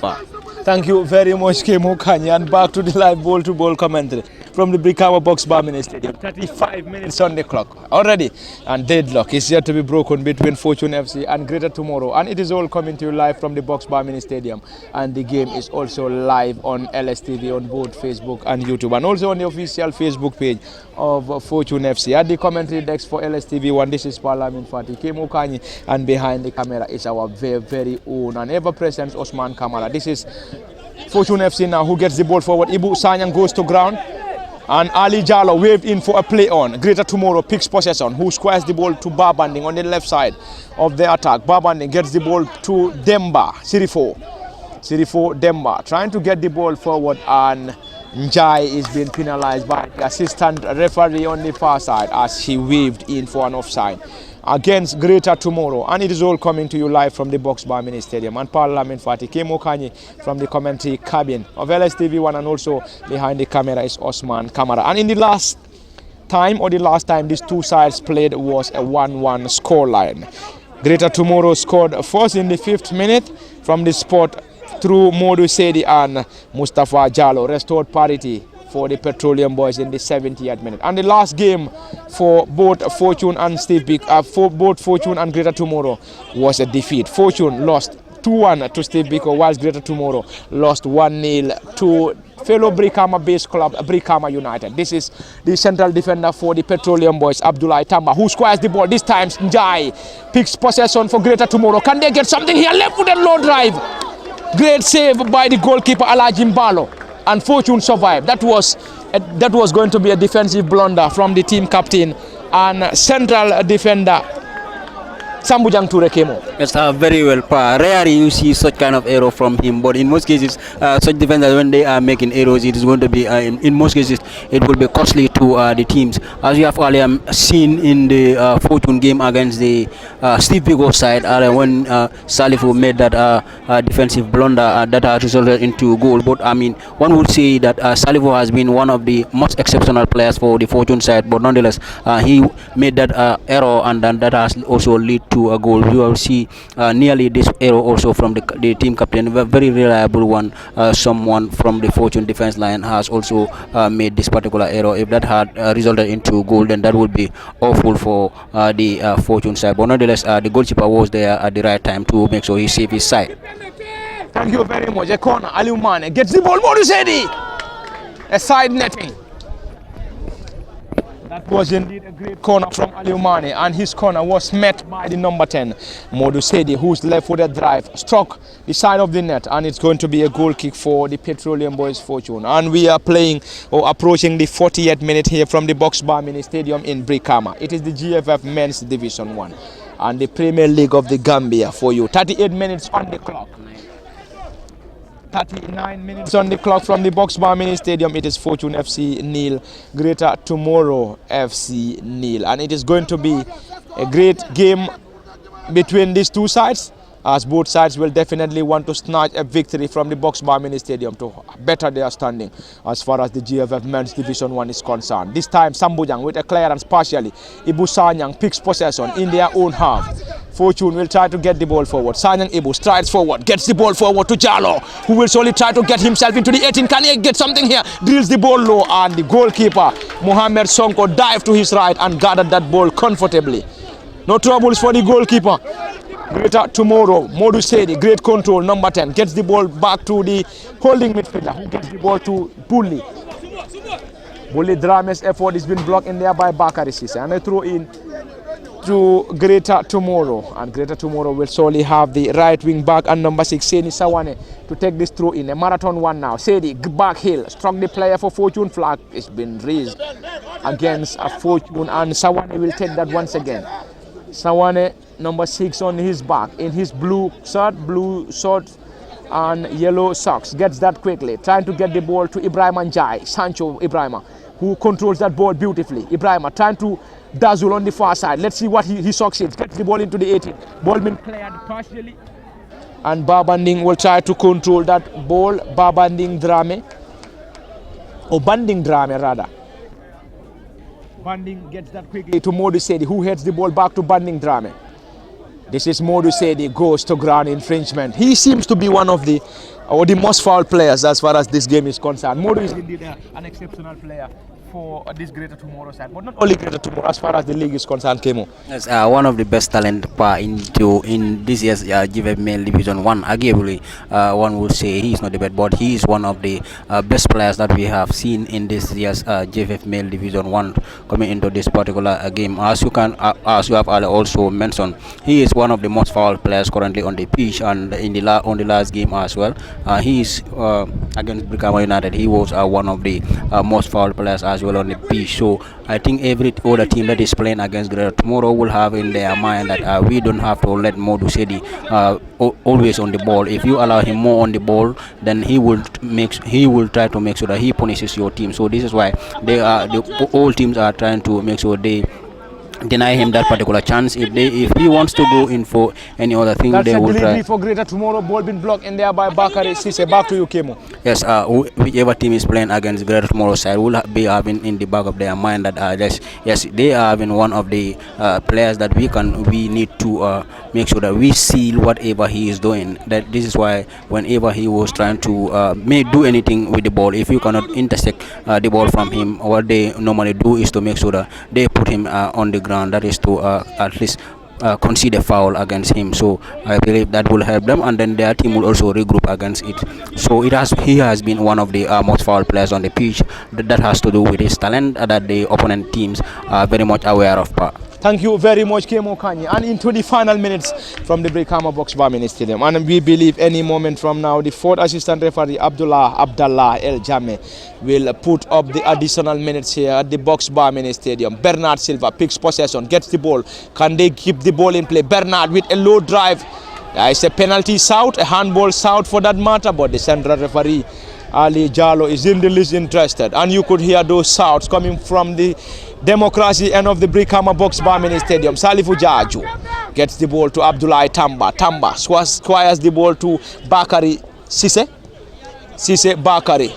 Thank you very much, Kemo Kanye, and back to the live ball-to-ball commentary from the Brikama Boxbar Mini Stadium. 35 minutes on the clock already, and deadlock is yet to be broken between Fortune FC and Greater Tomorrow, and it is all coming to you live from the Boxbar Mini Stadium, and the game is also live on LSTV on both Facebook and YouTube, and also on the official Facebook page of Fortune FC. At the commentary desk for LSTV1, this is Parliament Fati, Kemo Kanye, and behind the camera is our very own and ever-present Osman Kamara. This is Fortune FC now, who gets the ball forward. Ibu Sanyang goes to ground, and Ali Jallo waved in for a play on. Greater Tomorrow picks possession, who squares the ball to Barbanding on the left side of the attack. Barbanding gets the ball to Demba, Sirifo Demba, trying to get the ball forward, and Njai is being penalized by the assistant referee on the far side as he waved in for an offside against Greater Tomorrow. And it is all coming to you live from the Boxbar Mini Stadium, and Parliament Fati, Kemo Kanye from the commentary cabin of LSTV1, and also behind the camera is Osman Kamara. And in the last time these two sides played was a 1-1 scoreline. Greater Tomorrow scored first in the 5th minute from the spot through Modu Sedi and Mustafa Jallo, restored parity for the Petroleum Boys in the 70th minute. And the last game for both Fortune and both Fortune and Greater Tomorrow was a defeat. Fortune lost 2-1 to Steve Biko, whilst Greater Tomorrow lost 1-0 to fellow Brikama-based club Brikama United. This is the central defender for the Petroleum Boys, Abdullah Tamba, who squares the ball. This time Njai picks possession for Greater Tomorrow. Can they get something here? Left-footed low drive. Great save by the goalkeeper Alajim Balo, and Fortune survived. That was going to be a defensive blunder from the team captain and central defender Sambujang Ture Kemo. Yes, very well. Rarely you see such kind of error from him, but in most cases, such defenders, when they are making errors, it is going to be, in most cases, it will be costly to the teams. As you have earlier seen in the Fortune game against the Steve Bigo side, when Salifu made that defensive blunder that has resulted into goal. But I mean, one would say that Salifu has been one of the most exceptional players for the Fortune side, but nonetheless, he made that error, and then that has also led to a goal. You will see nearly this error also from the team captain, a very reliable one. Someone from the Fortune defense line has also made this particular error. If that had resulted into goal, then that would be awful for the Fortune side. But nonetheless, the goalkeeper was there at the right time to make sure he saved his side. Thank you very much. A corner, Aliou Mane gets the ball. Modou Sedi, a side netting. That was indeed a great corner from Aliou Mane, and his corner was met by the number 10, Modou Sedi, whose left-footed drive struck the side of the net, and it's going to be a goal kick for the Petroleum Boys Fortune. And we are playing or approaching the 40th minute here from the Box Bar Mini Stadium in Brikama. It is the GFF Men's Division 1 and the Premier League of the Gambia for you. 38 minutes on the clock. 39 minutes on the clock from the Box Bar Mini Stadium. It is Fortune FC nil, Greater Tomorrow FC nil, and it is going to be a great game between these two sides, as both sides will definitely want to snatch a victory from the Box Bar Mini Stadium to better their standing as far as the GFF Men's Division 1 is concerned. This time Sambujang with a clearance partially. Ibu Sanyang picks possession in their own half. Fortune will try to get the ball forward. Sanyang Ibu strides forward, gets the ball forward to Jalo, who will slowly try to get himself into the 18. Can he get something here? Drills the ball low, and the goalkeeper, Mohamed Sonko, dived to his right and gathered that ball comfortably. No troubles for the goalkeeper. Greater Tomorrow, Modou Sedi, great control, number 10, gets the ball back to the holding midfielder, who gets the ball to Bully. Bully Drame's effort has been blocked in there by Bakari Sise, and a throw in to Greater Tomorrow, and Greater Tomorrow will solely have the right wing back and number 6 Seni Sawane to take this throw in. A marathon one now. Sedi back heel, struck the player for Fortune. Flag has been raised against a Fortune, and Sawane will take that once again. Sawane, number 6 on his back in his blue shorts and yellow socks, gets that quickly, trying to get the ball to Ibrahima Njai, Sancho Ibrahima, who controls that ball beautifully. Ibrahima trying to dazzle on the far side. Let's see what he succeeds. Gets the ball into the 18. Ball been cleared partially, and Babanding will try to control that ball. Babanding Drame, or Banding Drame rather. Banding gets that quickly to Modou Sedi, who heads the ball back to Banding Drame. This is Modou Sedi, goes to ground infringement. He seems to be one of the most foul players as far as this game is concerned. Modou is indeed an exceptional player for this Greater Tomorrow side, but not only Greater Tomorrow as far as the league is concerned, Kemo. Yes, one of the best talent in this year's GFF Male Division 1. Arguably, one would say he is not the best, but he is one of the best players that we have seen in this year's GFF Male Division 1 coming into this particular game. As you have also mentioned, he is one of the most foul players currently on the pitch, and in the on the last game as well, he is against Brikama United. He was one of the most foul players as well on the pitch. So I think every other team that is playing against Greater Tomorrow will have in their mind that we don't have to let Modou Sedi always on the ball. If you allow him more on the ball, then he will try to make sure that he punishes your team. So this is why all teams are trying to make sure they deny him that particular chance. If he wants to go in for any other thing, that's they will try. For Greater Tomorrow, ball been blocked in there by Bakari Sise. Back to you, Kemo. Yes, whichever team is playing against Greater Tomorrow side will be having in the back of their mind that yes, they are having one of the players that we need to make sure that we seal whatever he is doing. That this is why whenever he was trying to do anything with the ball, if you cannot intercept the ball from him, what they normally do is to make sure that they put him on the ground. That is to at least concede a foul against him. So I believe that will help them, and then their team will also regroup against it. So he has been one of the most foul players on the pitch. That has to do with his talent that the opponent teams are very much aware of. Thank you very much, Kemo Kanye. And into the final minutes from the Brikama Box Bar Mini Stadium, and we believe any moment from now, the fourth assistant referee Abdallah El Jame will put up the additional minutes here at the Box Bar Mini Stadium. Bernard Silva picks possession, gets the ball. Can they keep the ball in play? Bernard with a low drive. It's a penalty south, a handball south for that matter, but the central referee Ali Jalo is in the least interested, and you could hear those shouts coming from the Democracy end of the Brikama Box Bar Mini Stadium. Salifu Jaju gets the ball to Abdullah Tamba. Tamba squires the ball to Bakari Sise. Sise Bakari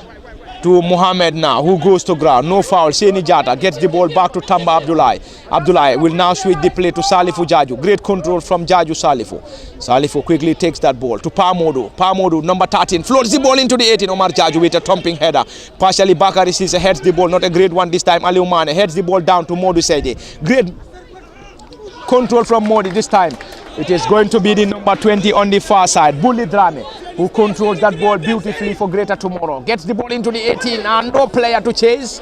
to Mohamed now, who goes to ground. No foul. Seni Jata gets the ball back to Tamba Abdullah. Abdullah will now switch the play to Salifu Jaju. Great control from Jaju Salifu. Salifu quickly takes that ball to Pamodu. Pamodu, number 13, floats the ball into the 18. Omar Jaju with a thumping header. Partially Bakari Sise heads the ball. Not a great one this time. Aliou Mane heads the ball down to Modou Sedi. Great control from Modi this time. It is going to be the number 20 on the far side, Bully Drame, who controls that ball beautifully for Greater Tomorrow. Gets the ball into the 18 and no player to chase.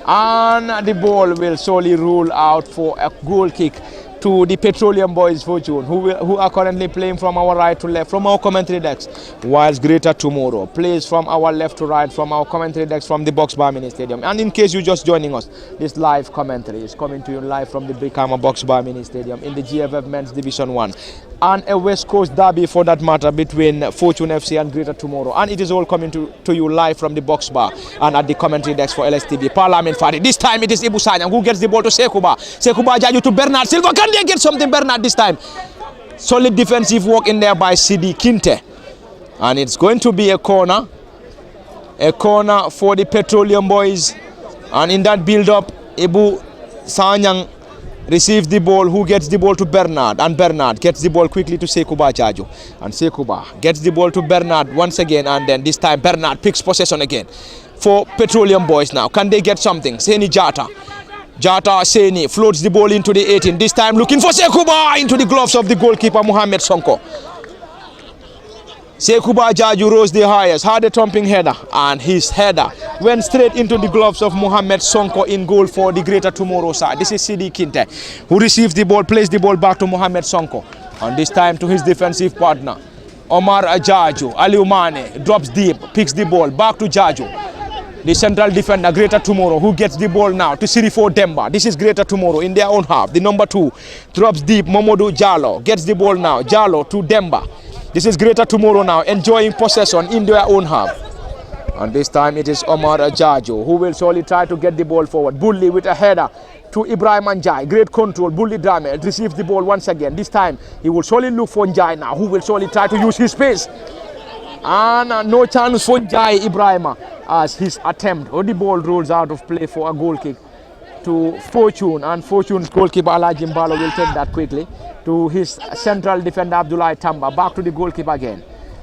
And the ball will solely rule out for a goal kick to the Petroleum Boys Fortune, who are currently playing from our right to left from our commentary decks, whilst Greater Tomorrow plays from our left to right from our commentary decks from the Box Bar Mini Stadium. And in case you're just joining us, this live commentary is coming to you live from the Brikama Box Bar Mini Stadium in the GFF Men's Division 1. And a West Coast derby for that matter between Fortune FC and Greater Tomorrow. And it is all coming to you live from the Box Bar and at the commentary decks for LSTV. Parliament Fadi. This time it is Ibu Sanyang who gets the ball to Sekuba. Sekuba Jaju to Bernard Silva. Can they get something, Bernard, this time? Solid defensive work in there by Sidi Kinte. And it's going to be a corner. A corner for the Petroleum Boys. And in that build-up, Ibu Sanyang receives the ball, who gets the ball to Bernard, and Bernard gets the ball quickly to Sekuba Jaju, and Sekuba gets the ball to Bernard once again, and then this time Bernard picks possession again for Petroleum Boys now. Can they get something? Seni Jata Seni floats the ball into the 18, this time looking for Sekuba into the gloves of the goalkeeper Mohamed Sonko. Sekuba Jaju rose the highest, had a thumping header, and his header went straight into the gloves of Mohamed Sonko in goal for the Greater Tomorrow side. This is Sidi Kinte, who receives the ball, plays the ball back to Mohamed Sonko, and this time to his defensive partner, Omar Jaju. Aliou Mane drops deep, picks the ball back to Jaju. The central defender, Greater Tomorrow, who gets the ball now to Sirifo Demba. This is Greater Tomorrow in their own half. The number 2 drops deep, Momodu Jallo gets the ball now, Jallo to Demba. This is Greater Tomorrow now, enjoying possession in their own half. And this time it is Omar Jaju, who will surely try to get the ball forward. Bully with a header to Ibrahim Njai. Great control. Bully Drame receives the ball once again. This time he will surely look for Njai now, who will surely try to use his space. And no chance for Njai Ibrahima as his attempt. Or the ball rolls out of play for a goal kick to Fortune, and Fortune's goalkeeper Alaji Mbalo will take that quickly to his central defender Abdullah Tamba. Back to the goalkeeper again.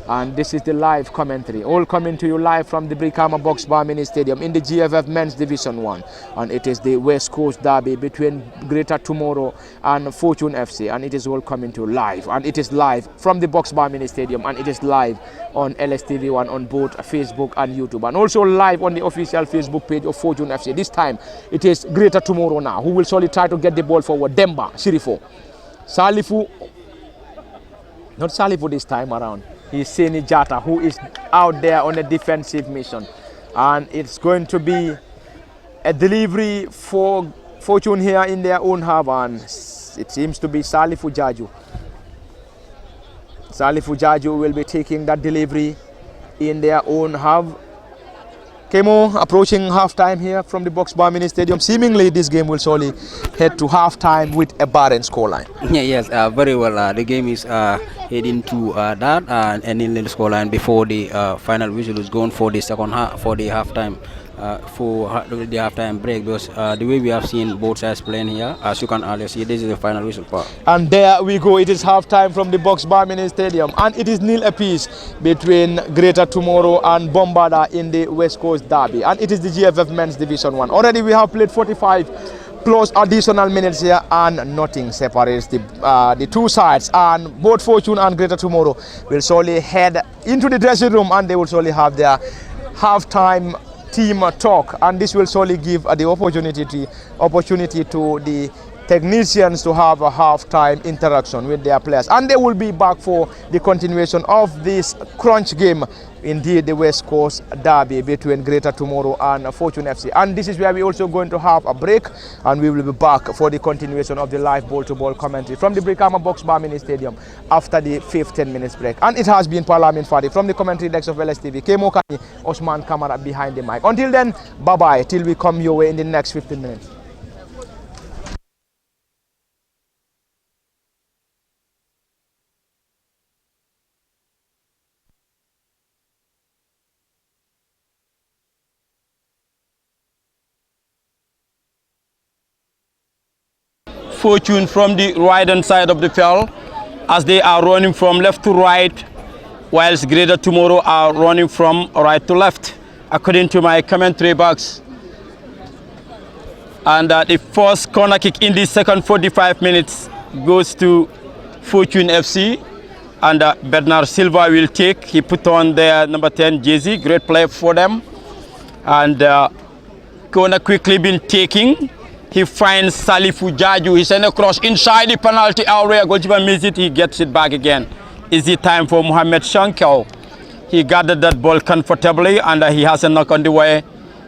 And this is the live commentary, all coming to you live from the Brikama Box Bar Mini Stadium in the GFF Men's Division 1. And it is the West Coast derby between Greater Tomorrow and Fortune FC, and it is all coming to you live. And it is live from the Box Bar Mini Stadium, and it is live on LSTV1 on both Facebook and YouTube, and also live on the official Facebook page of Fortune FC. This time it is Greater Tomorrow now, who will surely try to get the ball forward. Demba, Sirifo, Salifu, not Salifu this time around. He's Seni Jata, who is out there on a defensive mission. And it's going to be a delivery for Fortune here in their own half, and it seems to be Salifu Jaju. Salifu Jaju will be taking that delivery in their own half. Kemo approaching half-time here from the Box Bar Mini Stadium. Seemingly this game will surely head to half-time with a barren scoreline. Yeah, yes, very well. The game is heading to that and nil scoreline before the final whistle is gone for the second half, for the half-time. For the half-time break, because the way we have seen both sides playing here, as you can already see, this is the final whistle part. And there we go. It is half-time from the Box Bar Mini Stadium, and it is nil apiece between Greater Tomorrow and Bombarda in the West Coast derby, and it is the GFF Men's Division 1. Already we have played 45 plus additional minutes here, and nothing separates the two sides, and both Fortune and Greater Tomorrow will surely head into the dressing room, and they will surely have their half-time team talk, and this will surely give the opportunity to the technicians to have a half-time interaction with their players, and they will be back for the continuation of this crunch game, indeed the West Coast derby between Greater Tomorrow and Fortune FC. And this is where we're also going to have a break, and we will be back for the continuation of the live ball-to-ball commentary from the Brikama Box Bar Mini Stadium after the 5th 10 minutes break. And it has been Parliament Fadi from the commentary decks of LSTV, Kemo Kani, Osman Kamara behind the mic. Until then, bye-bye till we come your way in the next 15 minutes. Fortune from the right hand side of the field as they are running from left to right, whilst Greater Tomorrow are running from right to left, according to my commentary box. And the first corner kick in the second 45 minutes goes to Fortune FC, and Bernard Silva will take. He put on their number 10 jersey, great play for them. And Corner quickly been taking. He finds Salifu Jaju. He sent a cross inside the penalty area. Goalkeeper missed it. He gets it back again. Is it time for Mohamed Shankel? He gathered that ball comfortably and he has a knock on the way.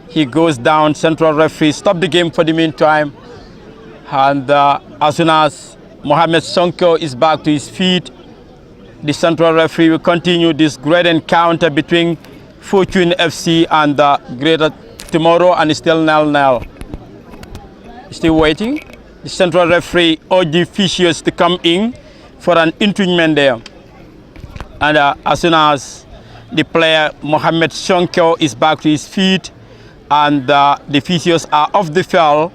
He goes down. Central referee stop the game for the meantime. And as soon as Mohamed Sonko is back to his feet, the central referee will continue this great encounter between Fortune FC and Greater Tomorrow, and it's still 0-0. Still waiting. The central referee urged the officials to come in for an infringement there. And as soon as the player Mohamed Sonko is back to his feet and the officials are off the field,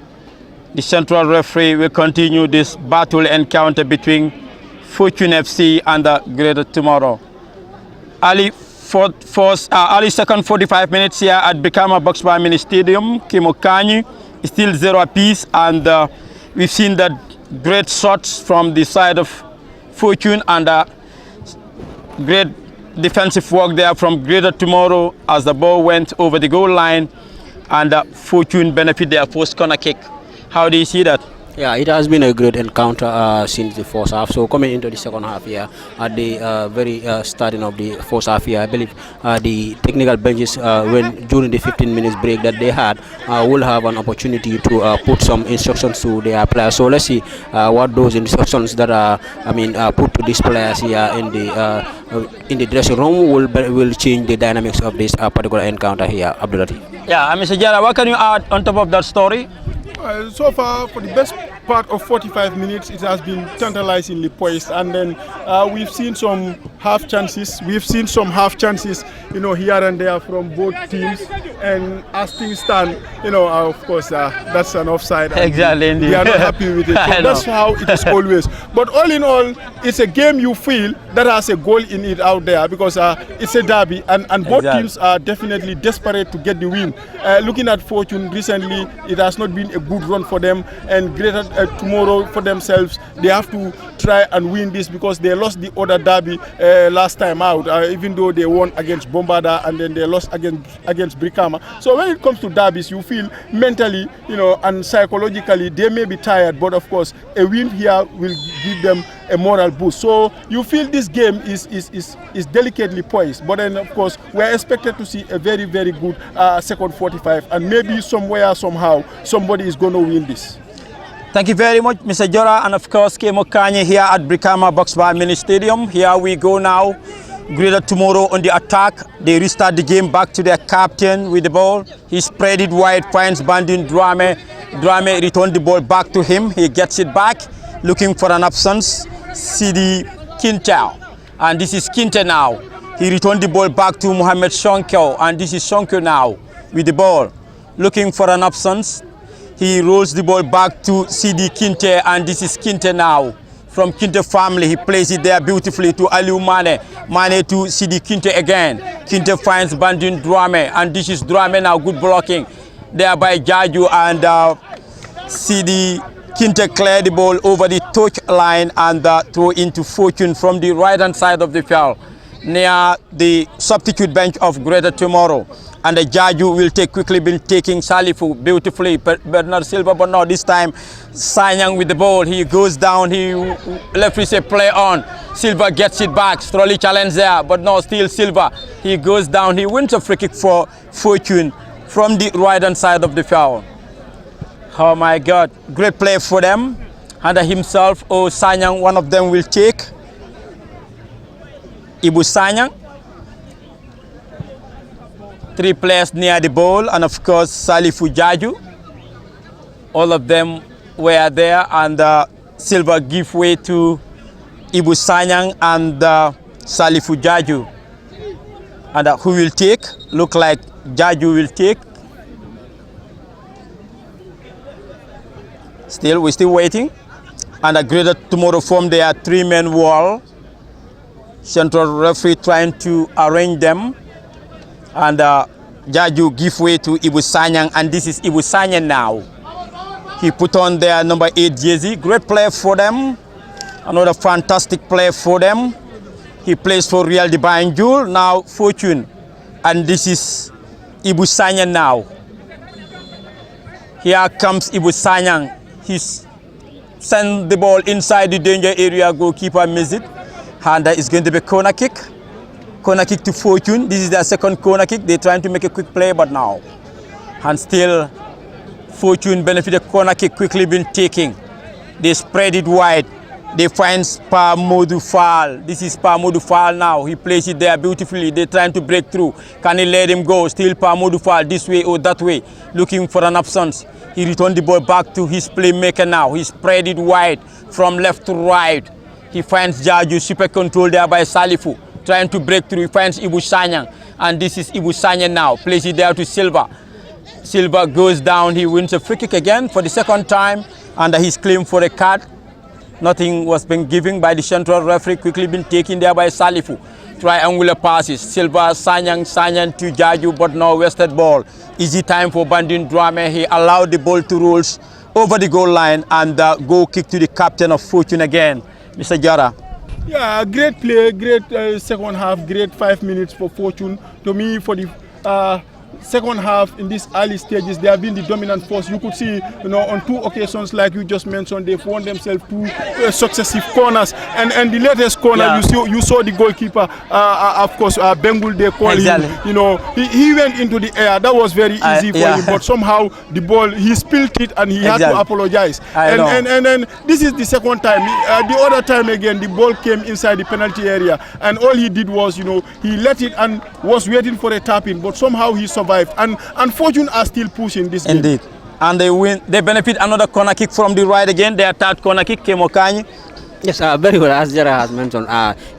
the central referee will continue this battle encounter between Fortune FC and Greater Tomorrow. Early second 45 minutes here at Brikama Boxbar Mini Stadium. Kimokani is still 0 apiece, and we've seen that great shots from the side of Fortune and great defensive work there from Greater Tomorrow as the ball went over the goal line, and Fortune benefit their first corner kick. How do you see that? Yeah, it has been a great encounter since the first half. So coming into the second half here, at the very starting of the first half here, I believe the technical benches during the 15 minutes break that they had will have an opportunity to put some instructions to their players. So let's see what those instructions that are put to these players here in the dressing room will change the dynamics of this particular encounter here. Abdulatif. Yeah, Mr. Jara, what can you add on top of that story? So far, for the best part of 45 minutes, it has been tantalizingly poised, and then we've seen some half chances. We've seen some half chances, here and there from both teams. And as things stand, of course, that's an offside. Exactly. We are not happy with it. So that's how it is always. But all in all, it's a game you feel that has a goal in it out there, because it's a derby, and both teams are definitely desperate to get the win. Looking at Fortune recently, it has not been a good run for them, and Greater Tomorrow for themselves, they have to try and win this, because they lost the other derby last time out, even though they won against Bombarda and then they lost against Brikama. So when it comes to derbies, you feel mentally, and psychologically they may be tired, but of course a win here will give them a moral boost. So you feel this game is delicately poised, but then of course we are expected to see a very, very good second 45, and maybe somewhere, somehow, somebody is going to win this. Thank you very much, Mr. Jora, and of course Kemo Kanye here at Brikama Boxbar Mini Stadium. Here we go now. Greater Tomorrow on the attack. They restart the game back to their captain with the ball. He spread it wide, finds Bandin Drame. Drame returned the ball back to him. He gets it back, looking for an absence. Sidi Kintao. And this is Kinte now. He returned the ball back to Mohamed Shonkel, and this is Shonkel now with the ball, looking for an absence. He rolls the ball back to Sidi Kinte, and this is Kinte now. From Kinte family, he plays it there beautifully to Aliou Mane. Mane to Sidi Kinte again. Kinte finds Bandin Drame, and this is Drame now, good blocking there by Jaju, and Sidi Kinte cleared the ball over the touch line and throw into Fortune from the right hand side of the field, near the substitute bench of Greater Tomorrow. And the Jaju will quickly been taking Salifu beautifully, Bernard Silva, but now this time Sanyang with the ball. He goes down, he left with a play on. Silva gets it back, Strolly challenge there, but no, still Silva. He goes down, he wins a free kick for Fortune from the right hand side of the field. Oh my God, great play for them. And himself, Sanyang, one of them will take. Ibu Sanyang. 3 players near the ball, and of course Salifu Jaju. All of them were there, and Silva give way to Ibu Sanyang and Salifu Jaju. And who will take? Look like Jaju will take. We're still waiting. And a Greater Tomorrow form their 3-man wall. Central referee trying to arrange them. And Jaju give way to Ibu Sanyang, and this is Ibu Sanyang now. He put on their number 8 jersey. Great play for them. Another fantastic play for them. He plays for Real de Banjul, now Fortune. And this is Ibu Sanyang now. Here comes Ibu Sanyang. He's sent the ball inside the danger area. Goalkeeper missed it. And it's going to be corner kick. Corner kick to Fortune. This is their second corner kick. They're trying to make a quick play, but now. And still, Fortune benefited corner kick quickly been taking. They spread it wide. They find Pa Modu Fall. This is Pa Modu Fall now. He plays it there beautifully. They're trying to break through. Can he let him go? Still Pa Modu Fall this way or that way, looking for an absence. He returned the ball back to his playmaker now. He spread it wide from left to right. He finds Jaju, super control there by Salifu. Trying to break through. He finds Ibu Sanyang. And this is Ibu Sanyang now. Plays it there to Silva. Silva goes down. He wins a free kick again for the second time. And he's claimed for a card. Nothing was being given by the central referee, quickly been taken there by Salifu. Triangular passes, Silva, Sanyang to Jaju, but no wasted ball. Easy time for Bandin Drame. He allowed the ball to roll over the goal line and goal kick to the captain of Fortune again, Mr. Jara. Yeah, great play, great second half, great 5 minutes for Fortune. To me, for the second half in these early stages, they have been the dominant force. You could see, on 2 occasions, like you just mentioned, they've won themselves 2 successive corners. And the latest corner, you saw the goalkeeper, of course, Bengul, they call him. He went into the air. That was very easy for him. But somehow the ball, he spilled it and he had to apologize. And this is the second time. The other time again, the ball came inside the penalty area, and all he did was, he let it and was waiting for a tap-in. But somehow he survived. And Fortune are still pushing this game. Indeed. And they win. They benefit another corner kick from the right again. Their third corner kick, Kemokanyi. Yes, very well. As Jara has mentioned,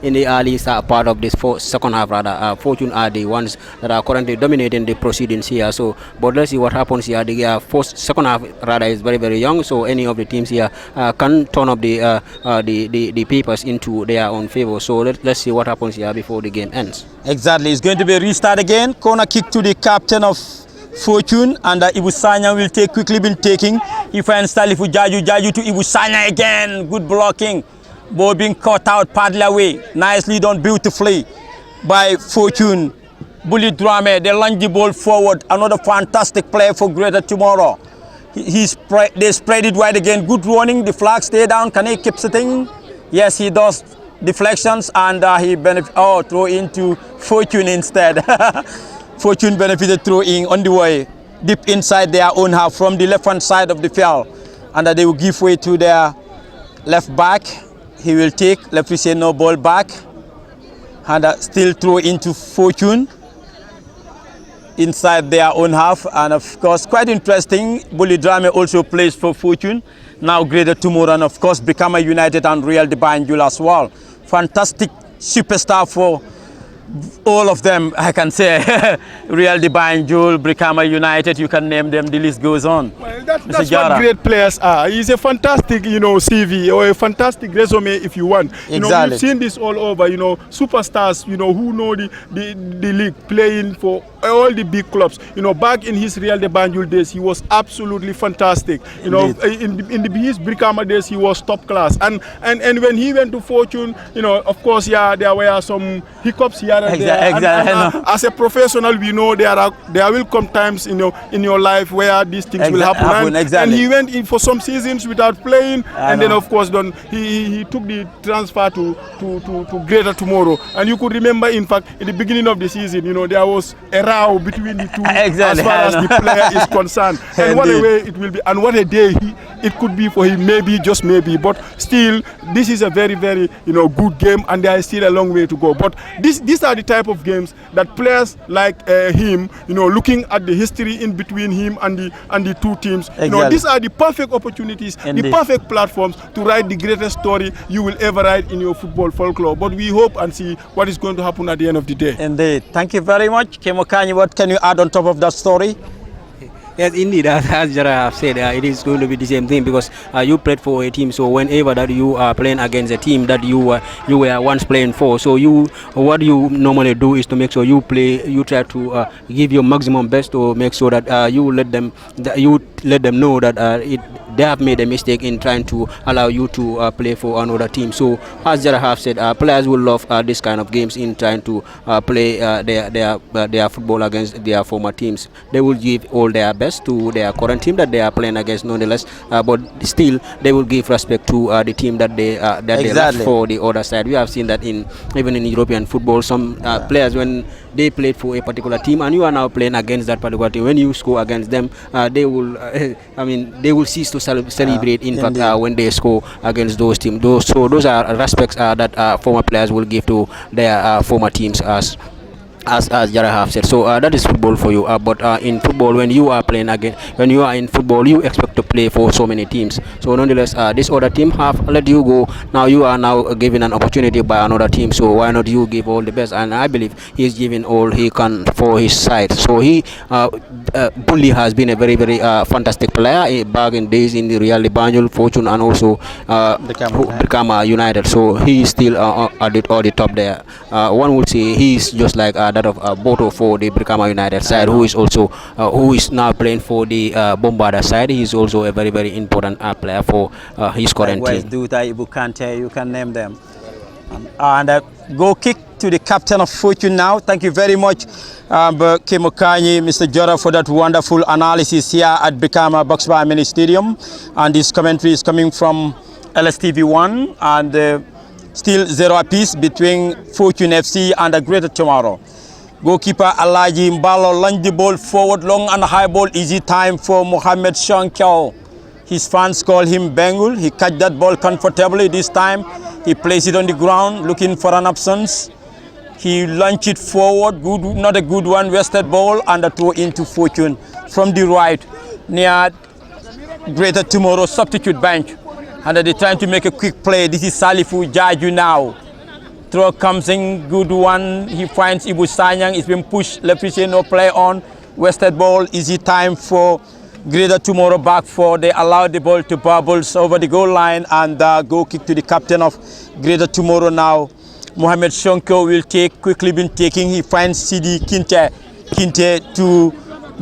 in the early part of this second half, Fortune are the ones that are currently dominating the proceedings here. So, but let's see what happens here. The second half is very, very young. So, any of the teams here can turn up the papers into their own favor. So, let's see what happens here before the game ends. Exactly. It's going to be a restart again. Corner kick to the captain of Fortune, and Ibu Sanyang will take quickly been taking. He finds Salifu Jaju to Ibu Sanyang again. Good blocking. Ball being caught out, paddle away. Nicely done, beautifully by Fortune. Bully Drame, they launch the ball forward. Another fantastic play for Greater Tomorrow. They spread it wide again. Good running. The flag stay down. Can he keep sitting? Yes, he does. Deflections, and he throw into Fortune instead. Fortune benefited throw in on the way, deep inside their own half from the left-hand side of the field. And they will give way to their left back. He will take, left we say no ball back. And still throw into Fortune inside their own half. And of course, quite interesting, Bully Drame also plays for Fortune. Now Greater Tomorrow, and of course, Brikama United and Real Banjul as well. Fantastic superstar for all of them, I can say. Real Banjul, Brikama United, you can name them, the list goes on. Well, that's what great players are. He's a fantastic, CV or a fantastic resume if you want. Exactly. We've seen this all over, superstars, who know the league, playing for all the big clubs. Back in his Real Banjul days, he was absolutely fantastic. In his Brikama days, he was top class. And when he went to Fortune, of course, there were some hiccups here and there. Exactly. As a professional, we know there will come times in your life where these things will happen. And he went in for some seasons without playing, and then of course he took the transfer to Greater Tomorrow. And you could remember, in fact, in the beginning of the season, there was a row between the two as far as the player is concerned. And what a way it will be, and what a day it could be for him, maybe, just maybe. But still, this is a very, very good game, and there is still a long way to go. But these are the type of games that players like him, looking at the history in between him and the two teams, these are the perfect opportunities, the perfect platforms to write the greatest story you will ever write in your football folklore. But we hope and see what is going to happen at the end of the day. Indeed. Thank you very much. Kemokanyi, what can you add on top of that story? Yes, indeed, as Jara have said, it is going to be the same thing, because you played for a team. So whenever that you are playing against a team that you were once playing for, so what you normally do is to make sure you try to give your maximum best to make sure that you let them know that they have made a mistake in trying to allow you to play for another team. So as Jara have said, players will love this kind of games in trying to play their football against their former teams. They will give all their best to their current team that they are playing against, nonetheless. But still, they will give respect to the team that they left for the other side. We have seen that even in European football, some players, when they played for a particular team and you are now playing against that particular team, when you score against them, they will they will cease to celebrate in fact when they score against those teams. Those are respects that former players will give to their former teams, as Jara have said. So that is football for you. But in football, when you are playing again, when you are in football, you expect to play for so many teams. So nonetheless, this other team have let you go. Now you are now given an opportunity by another team. So why not you give all the best? And I believe he is giving all he can for his side. So Bully has been a very fantastic player back in days in the Real Banjul, Fortune, and also Brikama United. So he is still at the top there. One would say he is just like that of Boto for the Brikama United side, who is now playing for the Bombarda side. He is also a very important player for his current team. Duta, Ibu Kante, you can name them. And go kick to the captain of Fortune now. Thank you very much, Kimokani, Mr. Jora, for that wonderful analysis here at Brikama Boxbar Mini Stadium. And this commentary is coming from LSTV1, and still 0 apiece between Fortune FC and the Greater Tomorrow. Goalkeeper Alaji Mbalo launched the ball forward, long and high ball, easy time for Mohamed Shankyo. His fans call him Bengal. He catch that ball comfortably this time. He placed it on the ground, looking for an absence. He launched it forward, good, not a good one, wasted ball, and a throw into Fortune from the right, near Greater Tomorrow substitute bench. And they're trying to make a quick play. This is Salifu Jaju now. Throw comes in, good one. He finds Ibu Sanyang. It's been pushed. Referee no play on. Wasted ball. Easy time for Greater Tomorrow back four. They allowed the ball to bubbles over the goal line, and goal kick to the captain of Greater Tomorrow now. Mohamed Shonko will take, quickly been taking. He finds Sidi Kinte. Kinte to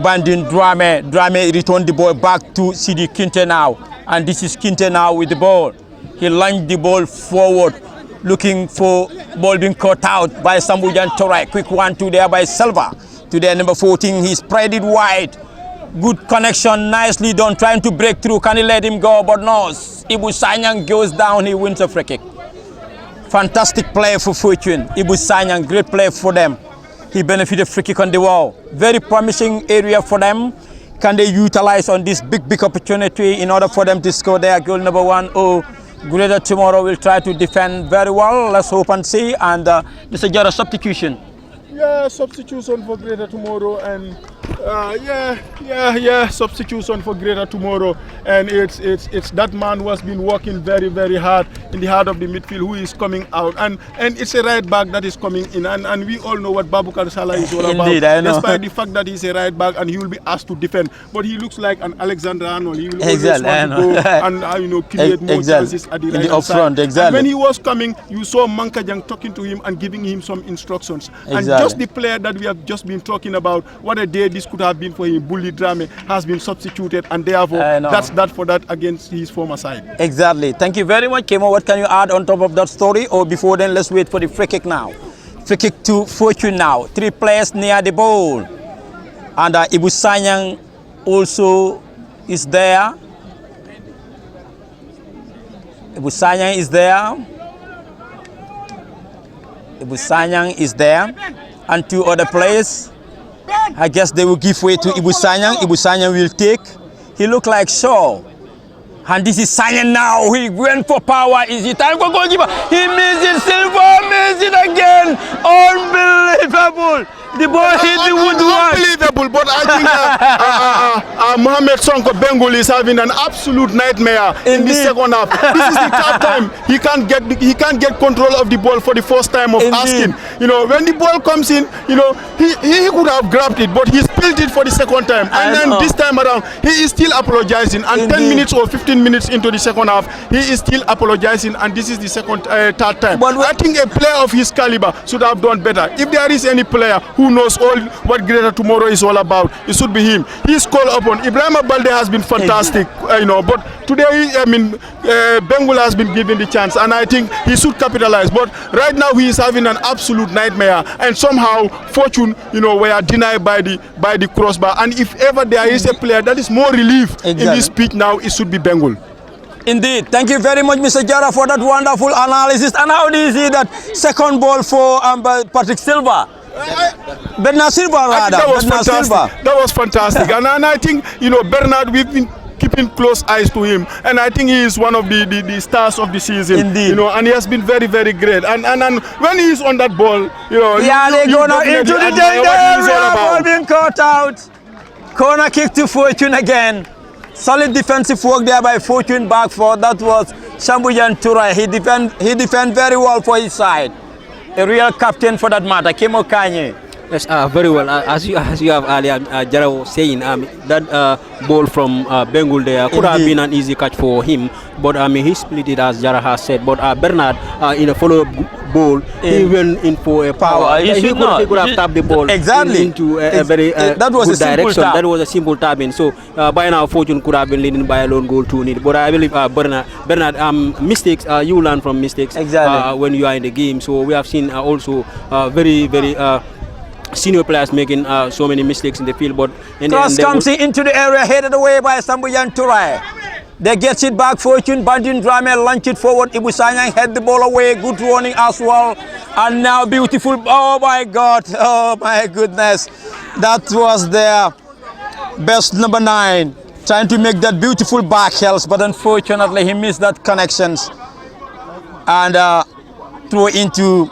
Bandin Drame. Drame returned the ball back to Sidi Kinte now. And this is Kinte now with the ball. He launched the ball forward, looking for ball being caught out by Sambujan Torai. Quick 1-2 there by Silva. To their number 14, he spread it wide. Good connection, nicely done, trying to break through. Can he let him go? But no, Ibu Sanyang goes down, he wins a free kick. Fantastic play for Fortune. Ibu Sanyang, great play for them. He benefited free kick on the wall. Very promising area for them. Can they utilize on this big opportunity in order for them to score their goal number 1? Oh, Greater Tomorrow will try to defend very well. Let's hope and see. And this is just a substitution. Yeah, substitution for Greater Tomorrow, and substitution for Greater Tomorrow, and it's that man who has been working very hard in the heart of the midfield, who is coming out, and it's a right back that is coming in, and we all know what Babukar Salah is all about. Indeed, I know. Despite the fact that he's a right back and he will be asked to defend, but he looks like an Alexander Arnold. He will always want to go and create more chances at the right side. Exactly. And when he was coming, you saw Mankajang talking to him and giving him some instructions. And just the player that we have just been talking about, what a day this could have been for him, Bully Drame, has been substituted, and therefore that's that for that against his former side. Exactly. Thank you very much, Kemo. What can you add on top of that story? Or before then, let's wait for the free kick now. Free kick to Fortune now. 3 players near the ball. And Ibu Sanyang also is there. Ibu Sanyang is there. Ibu Sanyang is there. And 2 other players. I guess they will give way to Ibu Sanyang. Ibu Sanyang will take. He looked like Shaw. And this is Sanyang now. He went for power. Is it time for goalkeeper? He missed it. Silva missed it again. Unbelievable. The ball hit the woodwork. Unbelievable, but I think Mohamed Sonko Bengal is having an absolute nightmare in the second half. This is the third time he can't get control of the ball for the first time of asking. You know, when the ball comes in, you know, he could have grabbed it, but he spilled it for the second time. And then this time around, he is still apologizing. And 10 minutes or 15 minutes into the second half, he is still apologizing. And this is the third time. But I think a player of his caliber should have done better. If there is any player who knows all what Greater Tomorrow is all about, it should be him. He is called upon. Ibrahim Balde has been fantastic, but today, Bengal has been given the chance, and I think he should capitalize. But right now, he is having an absolute nightmare, and somehow fortune, were denied by the crossbar. And if ever there is a player that is more relief in this pitch now, it should be Bengal. Indeed. Thank you very much, Mr. Jara, for that wonderful analysis. And how do you see that second ball for Patrick Silva? Bernard Silva, rather. That was fantastic. That was fantastic. and I think, Bernard, we've been keeping close eyes to him, and I think he is one of the stars of the season. Indeed. And he has been very, very great. And when he is on that ball, yeah, they go now into the danger area. Ball being caught out. Corner kick to Fortune again. Solid defensive work there by Fortune back for that was Shambujan Turai. He defend very well for his side. A real captain for that matter, Kemo Kanye. Yes, very well. As you have earlier, Jara was saying, that ball from Bengal there could have been an easy catch for him, but he split it as Jara has said. But Bernard, in a follow-up ball, he went in for a power. He could have tapped the ball into a very that was good a direction. Tap. That was a simple tapping. So by now, Fortune could have been leading by a lone goal 2-0. But I believe Bernard, mistakes, you learn from mistakes when you are in the game. So we have seen also very, very senior players making so many mistakes in the field, but cross comes into the area, headed away by Sambuyan Turai. They get it back, Fortune, Bandin Drame, launch it forward, Ibusanyang head the ball away, good running as well, and now beautiful, oh my God, oh my goodness, that was their best number 9, trying to make that beautiful back helps, but unfortunately he missed that connections, and throw into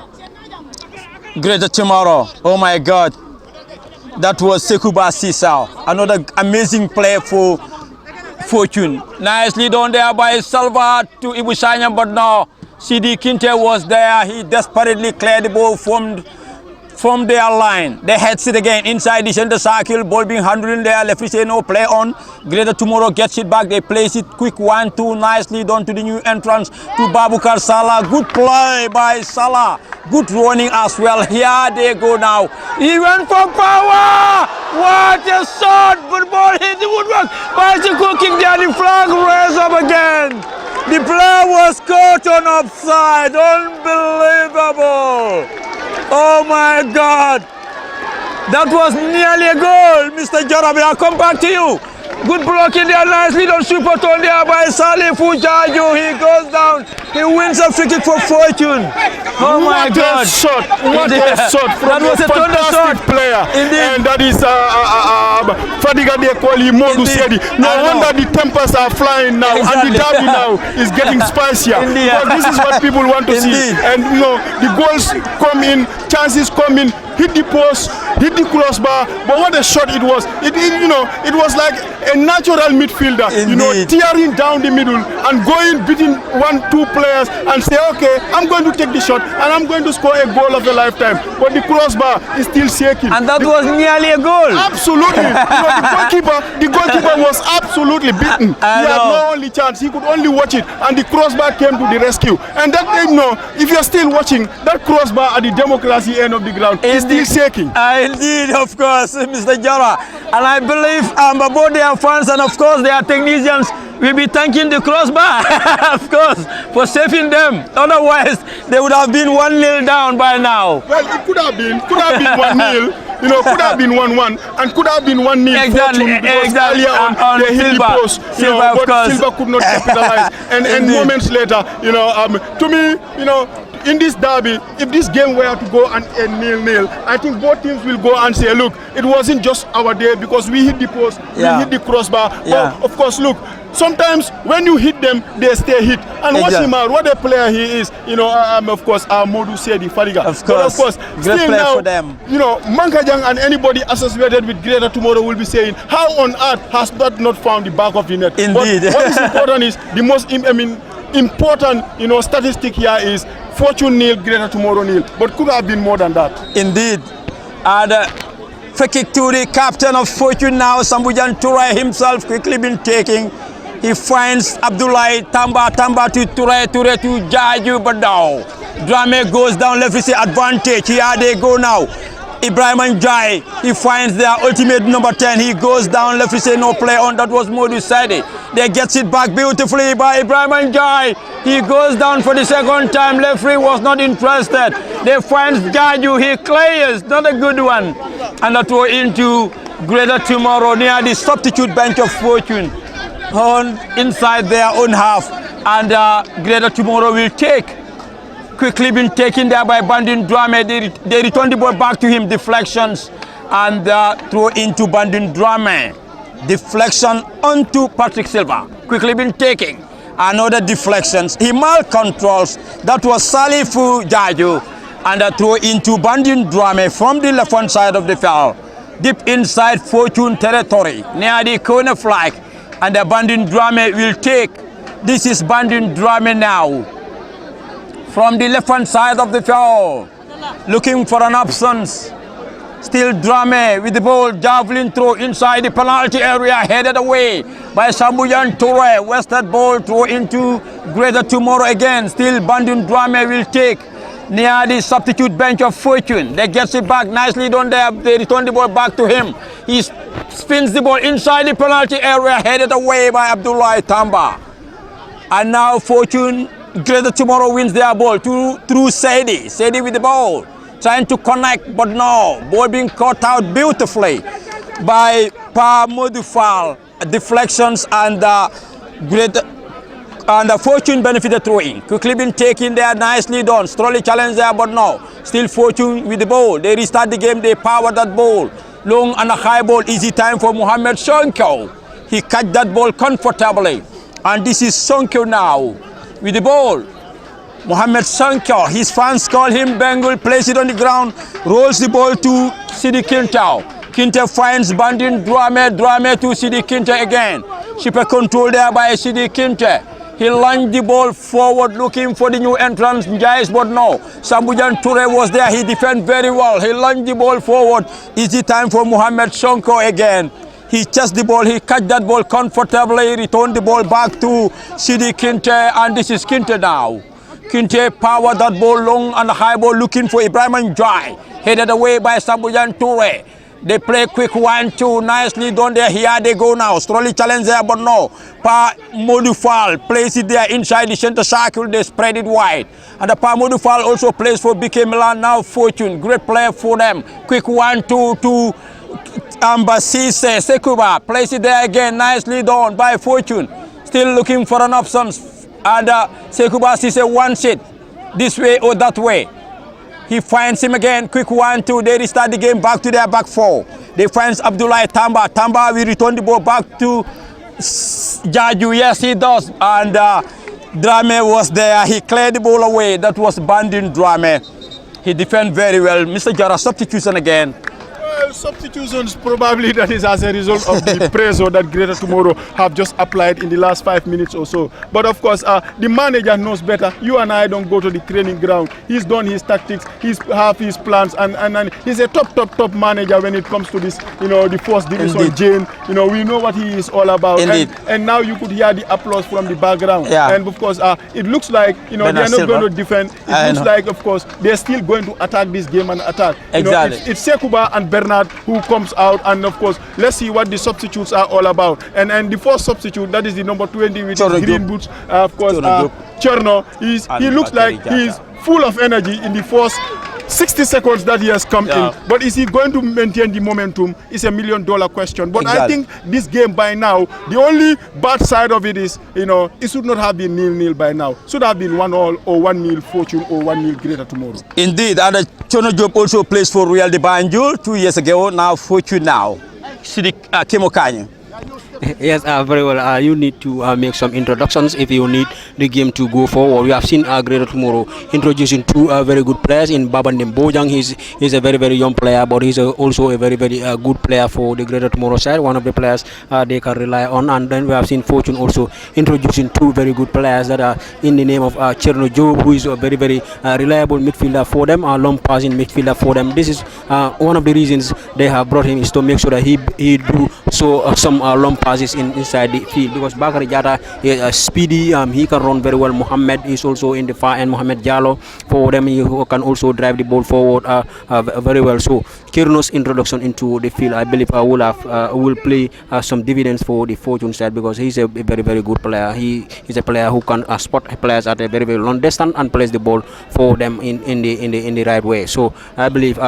Greater Tomorrow. Oh my God, that was Sekuba Sisao, another amazing player for Fortune. Nicely done there by Salva to Ibusanya, but now CD Kinte was there. He desperately cleared the ball from their line. They heads it again inside the center circle, ball being handled there. Referee say no play on. Greater Tomorrow gets it back. They place it quick 1-2, nicely done to the new entrance to Babukar Salah. Good play by Salah. Good running as well. Here they go now. He went for power. What a shot! Good ball hit the woodwork. Bicycle kick there. The flag raised up again. The player was caught on offside. Unbelievable. Oh my God. That was nearly a goal, Mr. Jarabi. I'll come back to you. Good blocking there, nicely done, super turn there by Salih Fujaju. He goes down. He wins a free kick for Fortune. Oh my God! What a shot from a fantastic player. Indeed. And that is Fadiga de Kwali Modu Sedi. No wonder the tempers are flying now, and the derby now is getting spicier. Because this is what people want to see. And the goals come in, chances come in, hit the post, hit the crossbar. But what a shot it was! It was like a natural midfielder, tearing down the middle and going beating 1-2 players and say, okay, I'm going to take the shot and I'm going to score a goal of a lifetime. But the crossbar is still shaking. And that was nearly a goal. Absolutely. The goalkeeper was absolutely beaten. He had no only chance. He could only watch it, and the crossbar came to the rescue. And that, if you're still watching, that crossbar at the democracy end of the ground is still shaking. Indeed, of course, Mr. Jara. And I believe both their fans and of course their technicians will be thanking the crossbar, of course, for saving them. Otherwise, they would have been 1-0 down by now. Well, it could have been 1-0. Could have been 1-1 and could have been 1-0. Exactly. Earlier on they hit the post, but Silva could not capitalize. and moments later, to me, in this derby, if this game were to go and 0-0, I think both teams will go and say, look, it wasn't just our day because we hit the post, we hit the crossbar. Yeah. But of course, look, sometimes when you hit them, they stay hit. And watch him out, what a player he is. Of course, Modu Sedi Fadiga. Of course, great player now, for them. Mankajang and anybody associated with Greater Tomorrow will be saying, how on earth has that not found the back of the net? Indeed. But what is important is the most important statistic here is Fortune 0, Greater Tomorrow 0, but could have been more than that. Indeed. And free kick to the captain of Fortune now, Sambujan Turai himself quickly been taking. He finds Abdullah Tamba to Turai to Jaju, but now Drame goes down, left, advantage. Here they go now. Ibrahim Njai, he finds their ultimate number 10. He goes down left. We say no play on. That was Modu Sadi. They gets it back beautifully by Ibrahim Njai. He goes down for the second time. Referee was not interested. They find Jaju. He clears. Not a good one. And that throw into Greater Tomorrow near the substitute bench of Fortune. On inside their own half. And Greater Tomorrow will take. Quickly been taken there by Bandin Drame. They return the ball back to him. Deflections and throw into Bandin Drame. Deflection onto Patrick Silva. Quickly been taking. Another deflections. He mal-controls. That was Salifu Jaju. And a throw into Bandin Drame from the left hand side of the field. Deep inside Fortune territory. Near the corner flag. And the Bandin Drame will take. This is Bandin Drame now. From the left hand side of the field, looking for an absence. Still Drame with the ball, javelin throw inside the penalty area, headed away by Sambuyan Toure. Wasted ball throw into Greater Tomorrow again. Still Bandun Drame will take near the substitute bench of Fortune. They gets it back, nicely done there. They return the ball back to him. He spins the ball inside the penalty area, headed away by Abdullah Tamba. And now Fortune, Greater Tomorrow wins their ball through Sedi. Sedi with the ball, trying to connect, but no. Ball being caught out beautifully by Pa Modufal. Deflections and Fortune benefited throw-in. Quickly been taken there, nicely done. Strongly challenged there, but no. Still Fortune with the ball. They restart the game, they power that ball. Long and a high ball, easy time for Mohamed Sonko. He catch that ball comfortably. And this is Sonko now. With the ball, Mohamed Sonko, his fans call him Bengal, places it on the ground, rolls the ball to Sidi Kintao. Kinte finds Bandin Drame to Sidi Kinte again. Shipper control there by Sidi Kinte. He launched the ball forward looking for the new entrance, Jais, but no. Sambujan Toure was there, he defended very well. He launched the ball forward. Easy time for Mohamed Sonko again. He chased the ball, he catch that ball comfortably, returned the ball back to Sidi Kinte, and this is Kinte now. Kinte powered that ball long and high ball looking for Ibrahim Njai, headed away by Sambujan Toure. They play quick 1-2, nicely done there. Here they go now. Strongly challenge there, but no. Pa Modufal plays it there inside the center circle. They spread it wide. And the Pa Modufal also plays for BK Milan, now Fortune. Great player for them. Quick 1-2 to Ambasise Sekuba. Plays it there again. Nicely done by Fortune. Still looking for an option. And Sekuba Sise wants it this way or that way. He finds him again, quick 1-2, they restart the game back to their back four. They find Abdullah Tamba. Tamba will return the ball back to Jaju, yes he does. And Drame was there, he cleared the ball away. That was Bandin Drame. He defended very well. Mr. Jara, substitution again. Well, substitutions probably that is as a result of the pressure that Greater Tomorrow have just applied in the last 5 minutes or so. But of course, the manager knows better. You and I don't go to the training ground. He's done his tactics, he's have his plans, and he's a top manager when it comes to this, the first division. Jane, we know what he is all about. And now you could hear the applause from the background. Yeah. And of course, it looks like they're not going to defend. It looks like, of course, they're still going to attack this game and attack. Exactly. It's Sekuba and Bernard who comes out, and of course let's see what the substitutes are all about. And the first substitute, that is the number 20 with his green boots, of course, Cherno, he looks like he's full of energy in the first 60 seconds that he has come in. But is he going to maintain the momentum? It's $1 million question. But I think this game by now, the only bad side of it is, it should not have been 0-0 by now. Should have been 1-1 or 1-0 Fortune or 1-0 Greater Tomorrow. Indeed, and Chono Job also plays for Real de Banjul 2 years ago, now Fortune now. Sidik Kimokanye. Yes, very well. You need to make some introductions if you need the game to go forward. We have seen Greater Tomorrow introducing two very good players in Babandem Bojang. He's a very young player, but he's also a very good player for the Greater Tomorrow side. One of the players they can rely on. And then we have seen Fortune also introducing two very good players that are in the name of Cherno Job, who is a very reliable midfielder for them, a long passing midfielder for them. This is one of the reasons they have brought him, is to make sure that he do some long passing passes inside the field because Bakary Jata is speedy. He can run very well. Mohamed is also in the far end. Mohamed Jallo for them, he can also drive the ball forward very well. So Kirno's introduction into the field, I believe, will play some dividends for the Fortune side because he's a very good player. He is a player who can spot players at a very long distance and place the ball for them in the right way. So I believe.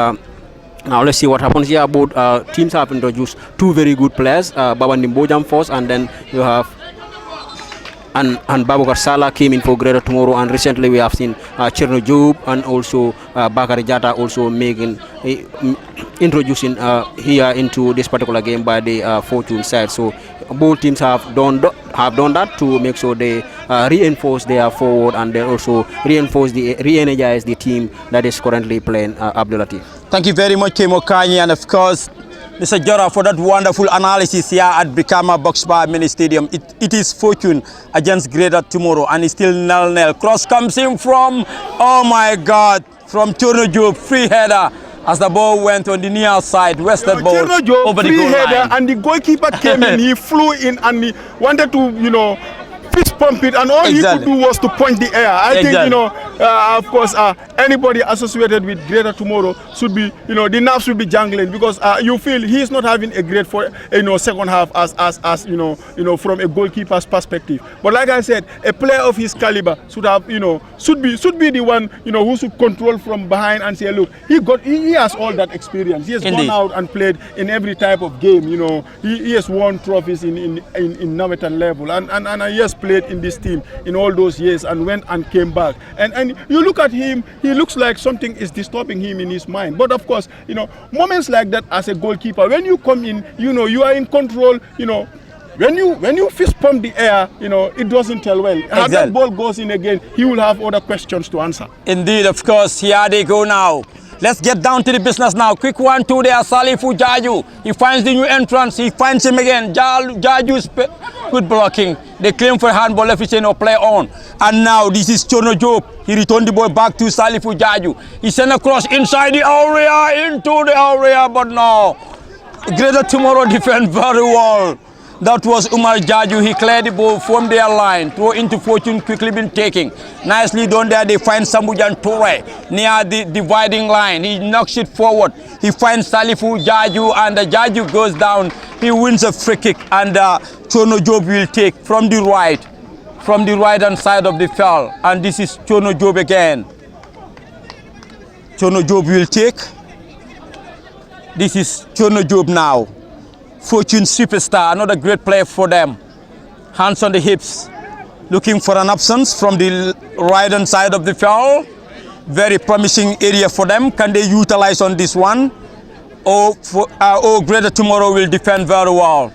Now let's see what happens here. Both teams have introduced two very good players, Babandi Mbojam first, and then you have and Babakar Salah came in for Greater Tomorrow, and recently we have seen Cherno Job and also Bakary Jata also making introducing here into this particular game by the Fortune side. So both teams have done that to make sure they reinforce their forward, and they also re-energize the team that is currently playing Abdulatif. Thank you very much, Kemo Kanyi, and of course, Mr. Jora, for that wonderful analysis here at Brikama Boxbar Mini Stadium. It is Fortune against Greater Tomorrow, and it's still 0-0. Cross comes in from, oh my God, from Cherno Job, free header. As the ball went on the near side, wested ball over the goal line. And the goalkeeper came in, he flew in and he wanted to, fist pump it, and all he could do was to point the air. I think, of course, anybody associated with Greater Tomorrow should be, the nerves should be jangling because you feel he's not having a great second half as from a goalkeeper's perspective. But like I said, a player of his caliber should have, should be the one, who should control from behind and say, look, he has all that experience. He has gone out and played in every type of game. He has won trophies in Nametan level, and he has played in this team in all those years and went and came back. And you look at him, he looks like something is disturbing him in his mind. But of course, moments like that as a goalkeeper, when you come in, you are in control, when you fist pump the air, it doesn't tell well. If that ball goes in again, he will have other questions to answer. Indeed, of course, here they go now. Let's get down to the business now. Quick 1-2 there, Salifu Jaju. He finds the new entrance. He finds him again. Jaju's good blocking. They claim for handball efficient or play on. And now this is Cherno Job. He returned the ball back to Salifu Jaju. He sent a cross inside the area, into the area, but no. Greater Tomorrow defend very well. That was Umar Jaju. He cleared the ball from their line. Throw into Fortune, quickly been taking. Nicely done there. They find Sambujan Toure near the dividing line. He knocks it forward. He finds Salifu Jaju, and the Jaju goes down. He wins a free kick, and Cherno Job will take from the right hand side of the field. And this is Cherno Job again. Cherno Job will take. This is Cherno Job now. Fortune superstar, another great player for them. Hands on the hips, looking for an absence from the right hand side of the field. Very promising area for them. Can they utilize on this one? Or Greater Tomorrow will defend very well.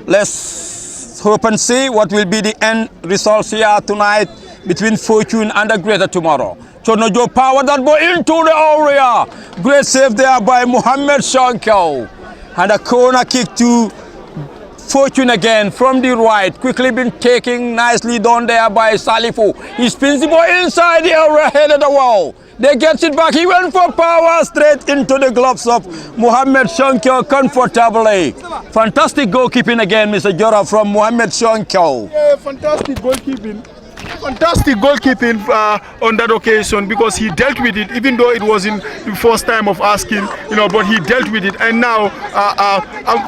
Let's hope and see what will be the end results here tonight between Fortune and the Greater Tomorrow. Cherno Job powered that ball into the area. Great save there by Mohamed Shankau. And a corner kick to Fortune again from the right. Quickly been taken, nicely done there by Salifu. He spins the ball inside the area, head of the wall. They get it back. He went for power straight into the gloves of Mohamed Shankau comfortably. Fantastic goalkeeping again, Mr. Jora, from Mohamed Shankau. Yeah, fantastic goalkeeping. Fantastic goalkeeping on that occasion, because he dealt with it, even though it wasn't the first time of asking, but he dealt with it. And now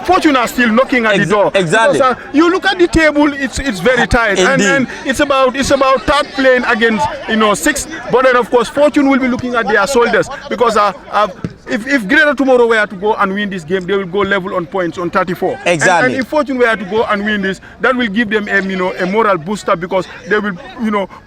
Fortune are still knocking at the door. Exactly. Because, you look at the table, it's very tight, and it's about third playing against 6. But then of course Fortune will be looking at their shoulders, because if Greater Tomorrow were to go and win this game, they will go level on points on 34. Exactly. And if Fortune were to go and win this, that will give them a moral booster, because they will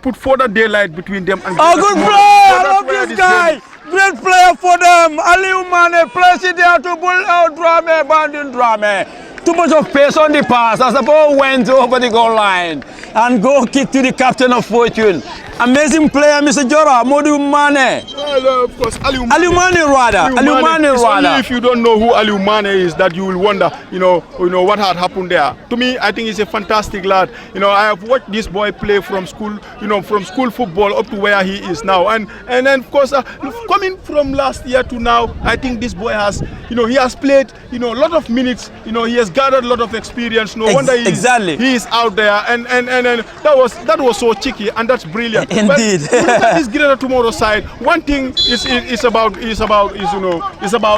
put further daylight between them and Greater good play! I love this guy! Great player for them! Aliou Mane plays it there to pull out Drame, Bandin Drame. Too much of pace on the pass as the ball went over the goal line. And goal kick to the captain of Fortune. Amazing player, Mr. Jora, Modu Mane. Well, of course, Aliou Mane rather. Aliou Mane It's rather. only if you don't know who Aliou Mane is that you will wonder, you know what had happened there. To me, I think he's a fantastic lad. You know, I have watched this boy play from school, from school football up to where he is now. And then, of course, coming from last year to now, I think this boy has, he has played, a lot of minutes. He has gathered a lot of experience. No wonder he is out there. And that was so cheeky, and that's brilliant. Indeed. But look at this Greater Tomorrow side. One thing is about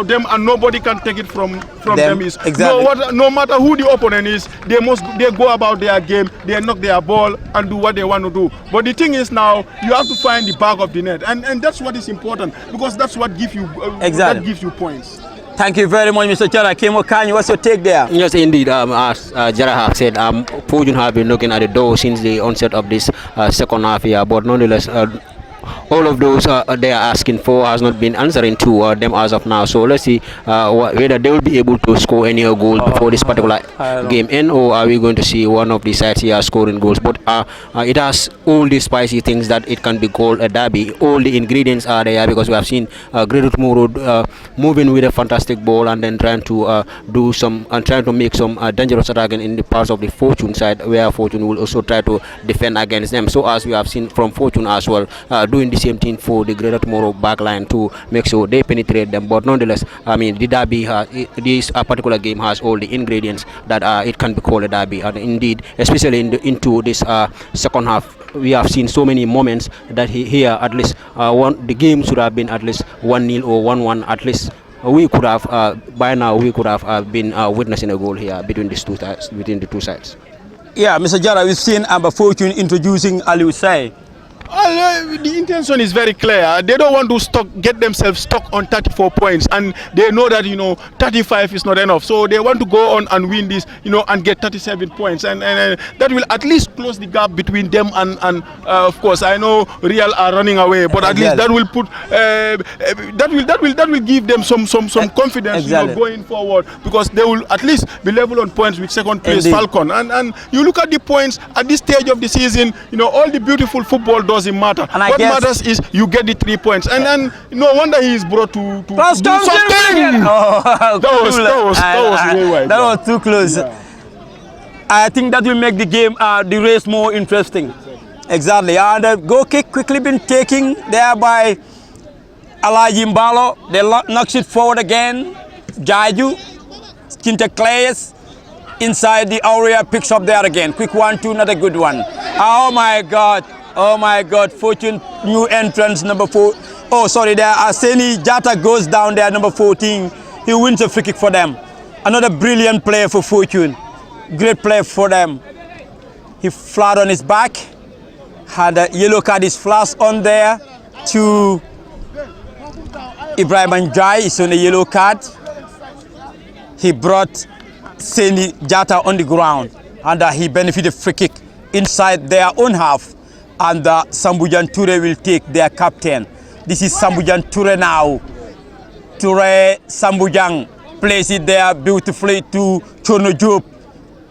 them, and nobody can take it from them. No matter who the opponent is, they go about their game, they knock their ball and do what they want to do. But the thing is now you have to find the back of the net, and that's what is important, because that's what gives you that gives you points. Thank you very much, Mr. Jara. Kemo Kanye, what's your take there? Yes, indeed. As Jara have said, Fortune have been knocking at the door since the onset of this second half here, but nonetheless, all of those they are asking for has not been answering to them as of now. So let's see whether they will be able to score any goal before this particular game end, or are we going to see one of the sides here scoring goals. But it has all the spicy things that it can be called a derby. All the ingredients are there, because we have seen Greater Tomorrow moving with a fantastic ball and then trying to trying to make some dangerous attacking in the parts of the Fortune side, where Fortune will also try to defend against them. So as we have seen from Fortune as well, doing the same thing for the Greater Tomorrow backline to make sure they penetrate them. But nonetheless, I mean, the derby this particular game has all the ingredients that it can be called a derby. And indeed, especially into this second half, we have seen so many moments that here at least the game should have been at least 1-0 or 1-1 at least. We could have by now been witnessing a goal here between these between the two sides. Yeah, Mr. Jara, we've seen Fortune introducing Aliou Say. The intention is very clear. They don't want to get themselves stuck on 34 points, and they know that 35 is not enough. So they want to go on and win this, and get 37 points, and that will at least close the gap between them and of course I know Real are running away, but at least that will put that will give them some confidence going forward, because they will at least be level on points with second place Falcon. And you look at the points at this stage of the season, all the beautiful football doesn't matter. And what matters is you get the 3 points, and no wonder he is brought to do something. That was too close. Yeah. I think that will make the game, the race more interesting. Exactly. And the goal kick quickly been taken there by Alaji Mbalo. They knocks it forward again. Jaju, Kinta inside the area, picks up there again. Quick 1-2, not a good one. Oh my God. Oh my God, Fortune, new entrance, number 4. Oh, sorry, there Seni Jata goes down there, number 14. He wins a free kick for them. Another brilliant player for Fortune. Great play for them. He flat on his back. Had a yellow card is flashed on there to Ibrahim Njai. It's on a yellow card. He brought Seni Jata on the ground, and he benefited free kick inside their own half. And Sambujan Toure will take their captain. This is Sambujan Toure now. Toure Sambujan plays it there beautifully to Chono Job.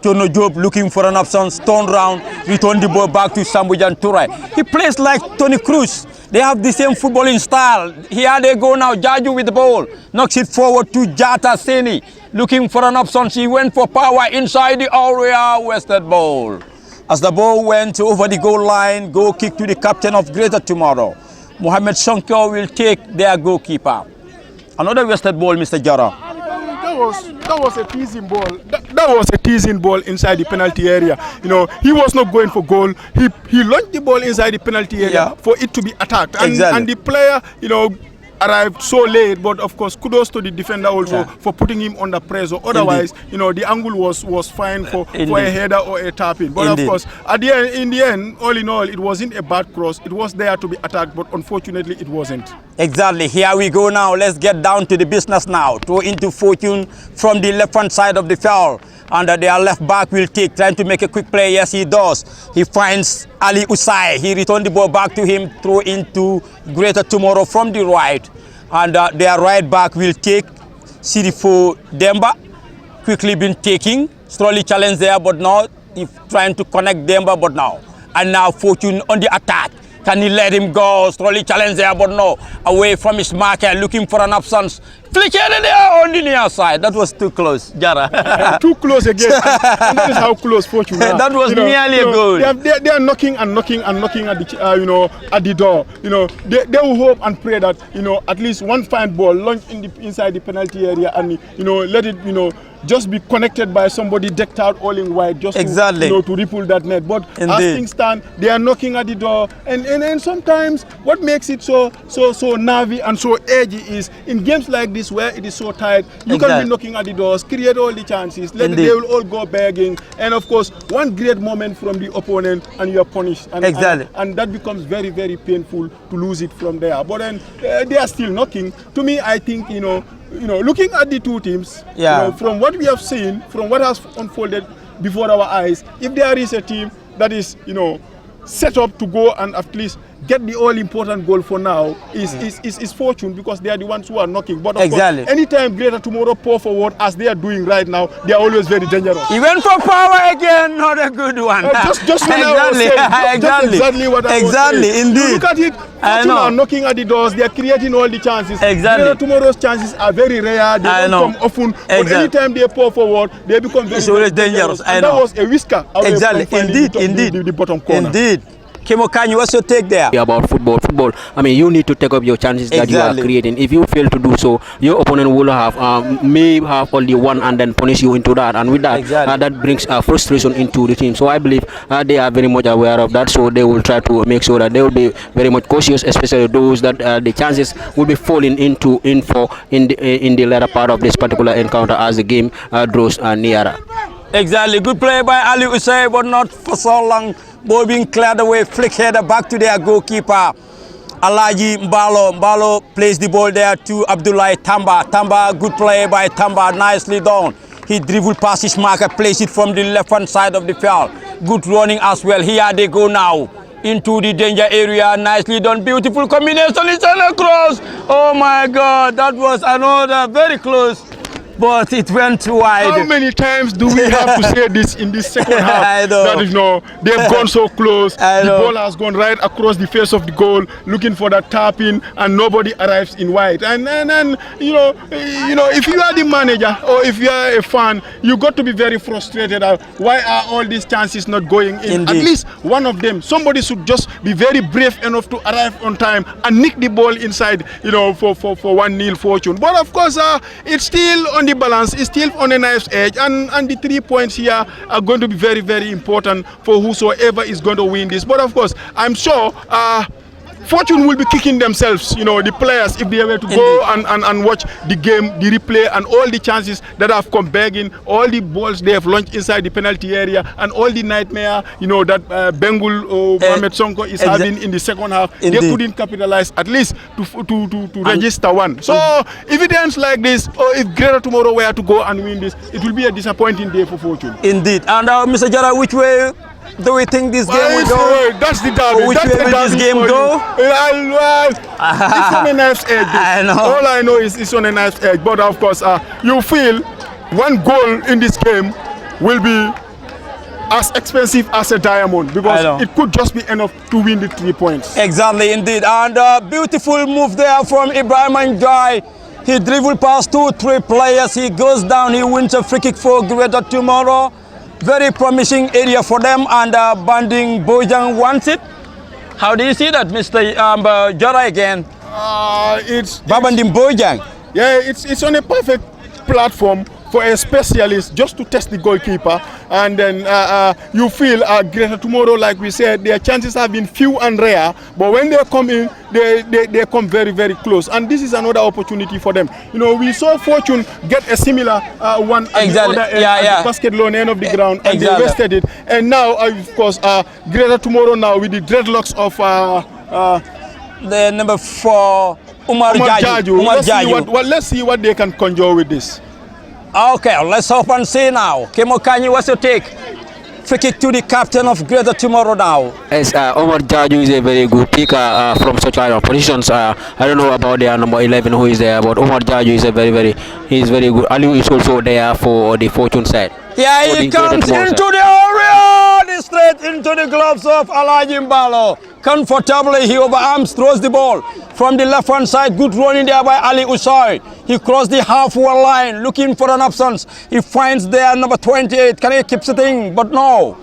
Chono Job looking for an option, turn round, return the ball back to Sambujan Toure. He plays like Tony Cruz. They have the same footballing style. Here they go now, Jaju with the ball. Knocks it forward to Jata Seni. Looking for an option, she went for power inside the area, wasted ball. As the ball went over the goal line, goal kick to the captain of Greater Tomorrow. Mohamed Sonko will take their goalkeeper. Another wasted ball, Mr. Jara. That was a teasing ball. That was a teasing ball inside the penalty area. He was not going for goal. He launched the ball inside the penalty area for it to be attacked. And the player, arrived so late, but of course kudos to the defender also for putting him under pressure. Otherwise, the angle was fine for a header or a tap-in. But of course, in the end, all in all, it wasn't a bad cross. It was there to be attacked, but unfortunately it wasn't. Exactly. Here we go now. Let's get down to the business now. Throw into Fortune from the left-hand side of the field. And their left back will take, trying to make a quick play. Yes, he does. He finds Ali Usai. He returned the ball back to him, throw into Greater Tomorrow from the right. And their right back will take Sirifo Demba. Quickly been taking. Slowly challenged there, but now he's trying to connect Demba, but now. And now Fortune on the attack. Can he let him go? Slowly challenge there, but no. Away from his marker, looking for an absence. Flick it there on the near side. That was too close, Jara. Too close again. And that is how close Fortune are. That was nearly a goal. They are knocking and knocking and knocking at the at the door. They will hope and pray that at least one fine ball launched inside the penalty area and let it just be connected by somebody decked out all in white just to ripple that net. But as things stand, they are knocking at the door, and sometimes what makes it so nervy and so edgy is in games like this where it is so tight, you can be knocking at the doors, create all the chances, they will all go begging, and of course one great moment from the opponent and you are punished, and that becomes very, very painful to lose it from there. But then they are still knocking. To me, I think looking at the two teams, from what we have seen, from what has unfolded before our eyes, if there is a team that is, set up to go and at least get the all-important goal for now, is Fortune, because they are the ones who are knocking. But of course, anytime Greater Tomorrow pour forward as they are doing right now, they are always very dangerous. He went for power again, not a good one. Just exactly what I was saying. Indeed. Look at it. Fortune are knocking at the doors. They are creating all the chances. Greater Tomorrow's chances are very rare. They don't come often. But anytime they pour forward, they become very dangerous. And that was a whisker away from the bottom corner. Indeed. Kemo Kanyi, what's your take there? About football, I mean, you need to take up your chances that you are creating. If you fail to do so, your opponent will have may have only one and then punish you into that, and with that, that brings frustration into the team. So I believe they are very much aware of that. So they will try to make sure that they will be very much cautious, especially those that the chances will be falling in the latter part of this particular encounter as the game draws nearer. Exactly. Good play by Ali Usay, but not for so long. Ball being cleared away, flick header back to their goalkeeper, Alaji Mbalo. Mbalo plays the ball there to Abdullah Tamba. Tamba, good play by Tamba, nicely done. He dribbled past his marker, plays it from the left-hand side of the field. Good running as well. Here they go now into the danger area. Nicely done, beautiful combination. It's across. Oh my God, that was another very close. But it went too wide. How many times do we have to say this in this second half? I know. That they've gone so close. The ball has gone right across the face of the goal, looking for that tap in, and nobody arrives in wide. And if you are the manager or if you are a fan, you got to be very frustrated. Why are all these chances not going in? Indeed. At least one of them, somebody should just be very brave enough to arrive on time and nick the ball inside, for 1-0 Fortune. But of course, it's still on the balance, is still on a knife's edge, and the 3 points here are going to be very, very important for whosoever is going to win this. But of course, I'm sure Fortune will be kicking themselves, the players, if they were to go and watch the game, the replay, and all the chances that have come begging, all the balls they have launched inside the penalty area, and all the nightmare, that Bengul or Mohamed Sonko is having in the second half. Indeed. They couldn't capitalize at least to register one. So if it ends like this, or if Greater Tomorrow were to go and win this, it will be a disappointing day for Fortune. Indeed. And Mr. Jara, which way do we think this game will go? That's the derby. Which way will this game go? It's on a knife's edge. I know. All I know is it's on a knife's edge. But of course, you feel one goal in this game will be as expensive as a diamond, because it could just be enough to win the 3 points. Exactly, indeed. And beautiful move there from Ibrahim Njai. He dribbled past 2-3 players. He goes down. He wins a free kick for Greater Tomorrow. Very promising area for them, and Banding Bojang wants it. How do you see that, Mr. Jara again? It's Babanding Bojang. Yeah, it's on a perfect platform for a specialist just to test the goalkeeper, and then you feel Greater Tomorrow, like we said, their chances have been few and rare, but when they come in, they come very, very close, and this is another opportunity for them. We saw Fortune get a similar one at the other end, at the basket low end of the ground, and they wasted it. And now, of course, Greater Tomorrow now with the dreadlocks of the number 4, Umar Jaju. Let's see what they can conjure with this. Okay, let's hope and see now. Kemo Kanyi, what's your take? Free kick to the captain of Greater Tomorrow now. Yes, Omar Jaju is a very good picker from such kind of positions. I don't know about their number 11 who is there, but Omar Jaju is he's very good. Ali is also there for the Fortune side. Yeah, he comes into the area, straight into the gloves of Alaji Mbalo. comfortably. He overarms, throws the ball from the left-hand side. Good running there by Ali Usai. He crossed the half-wall line, looking for an absence. He finds there number 28. Can he keep sitting? But no.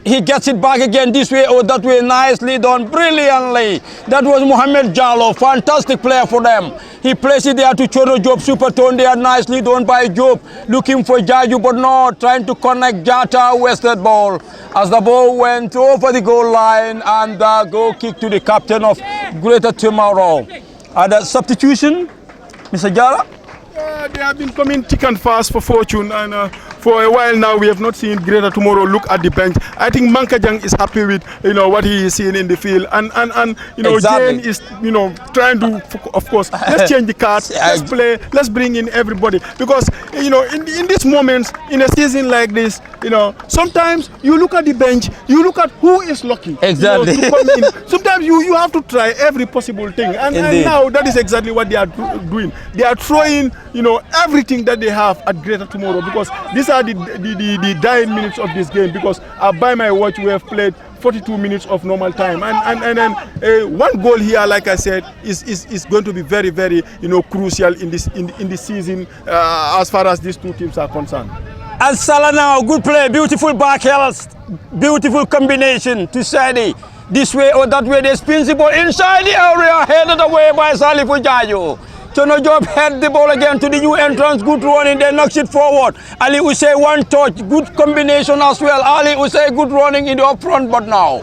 He gets it back again this way or that way. Nicely done, brilliantly. That was Mohamed Jallo, fantastic player for them. He plays it there to Choro Job, super tone there, nicely done by Job. Looking for Jaju, but no, trying to connect Jata, wasted ball. As the ball went over the goal line and the goal kick to the captain of Greater Tomorrow. The substitution, Mr. Jara? They have been coming thick and fast for Fortune, and for a while now we have not seen Greater Tomorrow look at the bench. I think Mankajang is happy with what he is seeing in the field, and exactly. Jane is trying to, of course, let's change the cards, let's play, let's bring in everybody, because in these moments in a season like this, sometimes you look at the bench, you look at who is lucky. Exactly. To come in. Sometimes you have to try every possible thing, and now that is exactly what they are doing. They are throwing everything that they have at Greater Tomorrow, because these are the dying minutes of this game, because by my watch we have played 42 minutes of normal time, and then one goal here, like I said, is going to be very, very crucial in this season as far as these two teams are concerned. And Salah now, good play, beautiful back heels, beautiful combination to Sadi. This way or that way, they spin the ball inside the area, headed away by Salifu Jayo. Chono Job head the ball again to the new entrance, good running, then knocks it forward. Ali Usay one touch, good combination as well. Ali Usay good running in the up front, but now.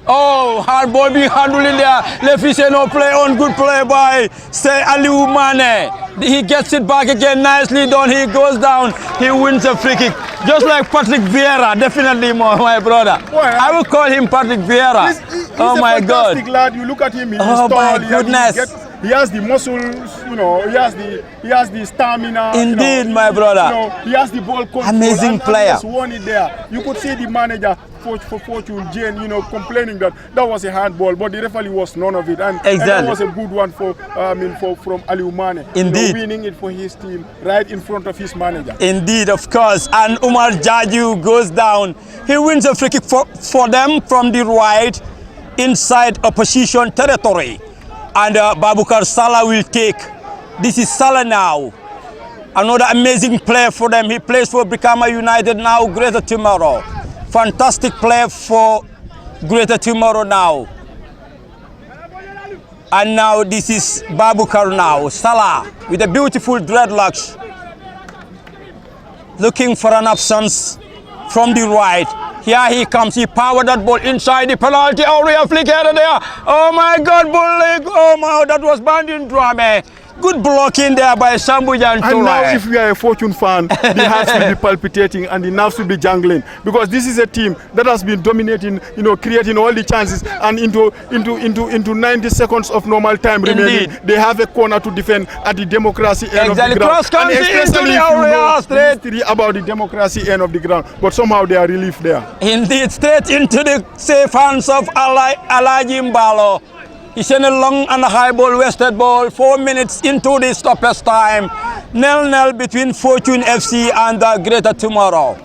Oh, hard ball being handled in there. Lefi say no play on, good play by say Aliou Mane. He gets it back again, nicely done. He goes down, he wins a free kick. Just like Patrick Vieira, definitely my brother. Boy, I will call him Patrick Vieira. He's oh my a God. fantastic lad. You look at him, he's oh tall, my goodness. He has the muscles, he has the stamina. Indeed, my brother. He has the ball control. Amazing player. He won it there. You could see the manager for Fortune, Jane, complaining that was a handball, but the referee was none of it, and that was a good one from Aliou Mane. Indeed, winning it for his team right in front of his manager. Indeed, of course. And Umar Jaju goes down. He wins a free kick for them from the right inside opposition territory. And Babukar Salah will take. This is Salah now. Another amazing player for them. He plays for Brikama United now, Greater Tomorrow. Fantastic player for Greater Tomorrow now. And now this is Babukar now. Salah with a beautiful dreadlocks. Looking for an absence from the right. Here he comes, he powered that ball inside the penalty area, flick header there. Oh my God, bull leg. Oh my, that was Bandin Drame. Good blocking there by Sambujan Touré. And now if we are a Fortune fan, the hearts will be palpitating and the nerves will be jangling, because this is a team that has been dominating, creating all the chances, and into 90 seconds of normal time remaining. Indeed. They have a corner to defend at the democracy end of the ground. Cross country and especially into the area, straight about the democracy end of the ground, but somehow they are relief there. Indeed, straight into the safe hands of Alaji Mbalo. He sent a long and a high ball, wasted ball, 4 minutes into the stoppage time. 0-0 between Fortune FC and Greater Tomorrow.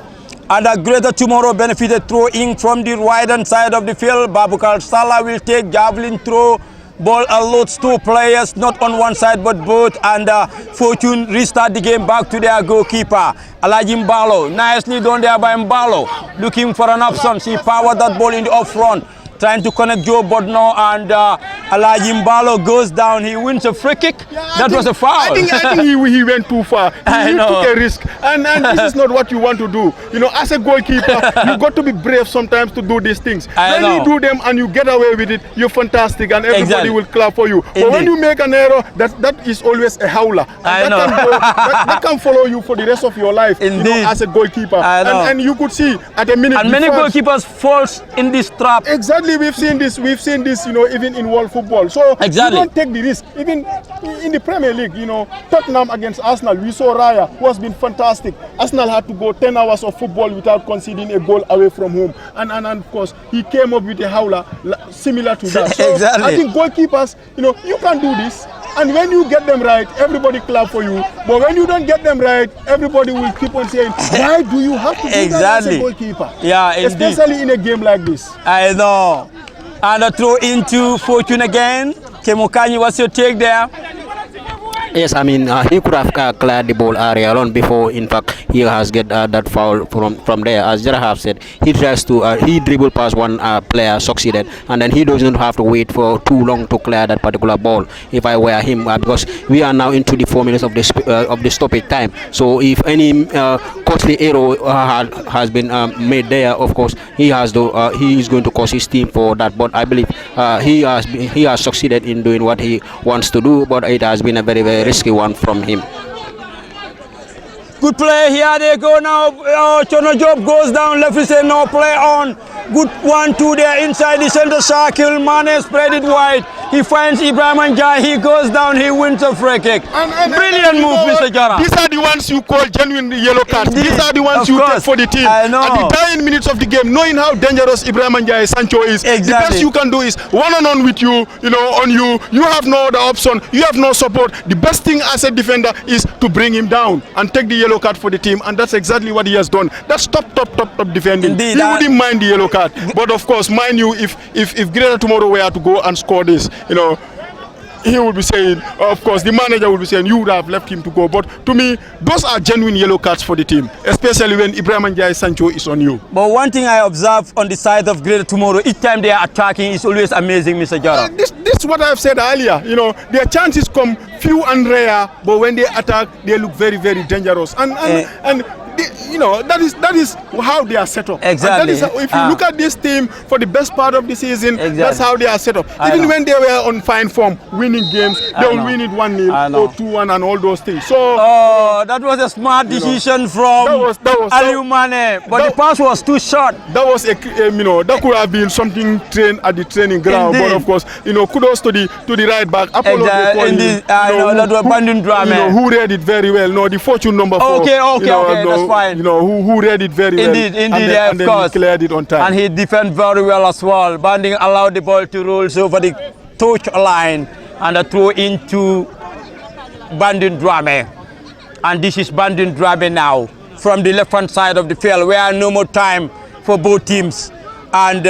And Greater Tomorrow benefited throw-in from the right-hand side of the field. Babukar Salah will take javelin throw. Ball allows two players, not on one side but both, and Fortune restart the game back to their goalkeeper, Alaji Mbalo. Nicely done there by Mbalo. Looking for an absence, he powered that ball in the up front. Trying to connect Joe Bodno, and Alaji Mbalo goes down. He wins a free kick. That was a foul. I think he went too far. He took a risk, and this is not what you want to do. As a goalkeeper, you got to be brave sometimes to do these things. When you do them and you get away with it, you're fantastic, and everybody will clap for you. But when you make an error, that is always a howler. That can follow you for the rest of your life. As a goalkeeper, and you could see at a minute. And many goalkeepers falls in this trap. Exactly. We've seen this, even in world football. So you don't take the risk. Even in the Premier League, Tottenham against Arsenal, we saw Raya, who has been fantastic. Arsenal had to go 10 hours of football without conceding a goal away from home. And of course, he came up with a howler similar to that. So I think goalkeepers, you can do this. And when you get them right, everybody clap for you. But when you don't get them right, everybody will keep on saying, why do you have to do that as a goalkeeper? Yeah, especially in a game like this. I know. And a throw into Fortune again. Kemokanyi, what's your take there? Yes, I mean he could have cleared the ball area alone before. In fact, he has get that foul from there. As Jara have said, he tries to he dribble past one player, succeeded, and then he doesn't have to wait for too long to clear that particular ball. If I were him, because we are now into the 4 minutes of the stoppage time. So if any costly error has been made there, of course he has to he is going to cost his team for that. But I believe he has succeeded in doing what he wants to do. But it has been a very risky one from him. Good play, here they go now. Chono Job goes down, left is no play on. Good 1-2 there inside the center circle. Mane spread it wide. He finds Ibrahim Njai, he goes down, he wins a free kick. Brilliant move, Mr. Jara. These are the ones you call genuine yellow cards. Indeed. These are the ones you take for the team. I know. At the dying minutes of the game, knowing how dangerous Ibrahim Njai Sancho is, the best you can do is one-on-one with you, on you. You have no other option. You have no support. The best thing as a defender is to bring him down and take the yellow card for the team, and that's exactly what he has done. That's top defending. Indeed, he wouldn't mind the yellow card, but of course, mind you, if Greater Tomorrow were to go and score this, he would be saying, of course, the manager would be saying, you would have left him to go. But to me, those are genuine yellow cards for the team, especially when Ibrahim Njai Sancho is on you. But one thing I observe on the side of Greater Tomorrow, each time they are attacking, is always amazing, Mr. Jara. This is what I've said earlier. Their chances come few and rare, but when they attack, they look very, very dangerous. That is how they are set up. Exactly. And that is, if you look at this team for the best part of the season, exactly, that's how they are set up. Even when they were on fine form, winning games, they will win it 1-0 or 2-1 and all those things. So, that was a smart decision from Aliou Mane, but the pass was too short. That was that could have been something trained at the training ground. Indeed. But of course, kudos to the right back. Apollo, Indeed, that was Bandun Drame. Who read it very well. No, the Fortune number 4. Okay, that's fine. Who read it very well. Indeed, and of course. He cleared it on time. And he defended very well as well. Banding allowed the ball to roll over the touch line and a throw into Bandun Drame. And this is Bandun Drame now from the left-hand side of the field, where no more time for both teams. And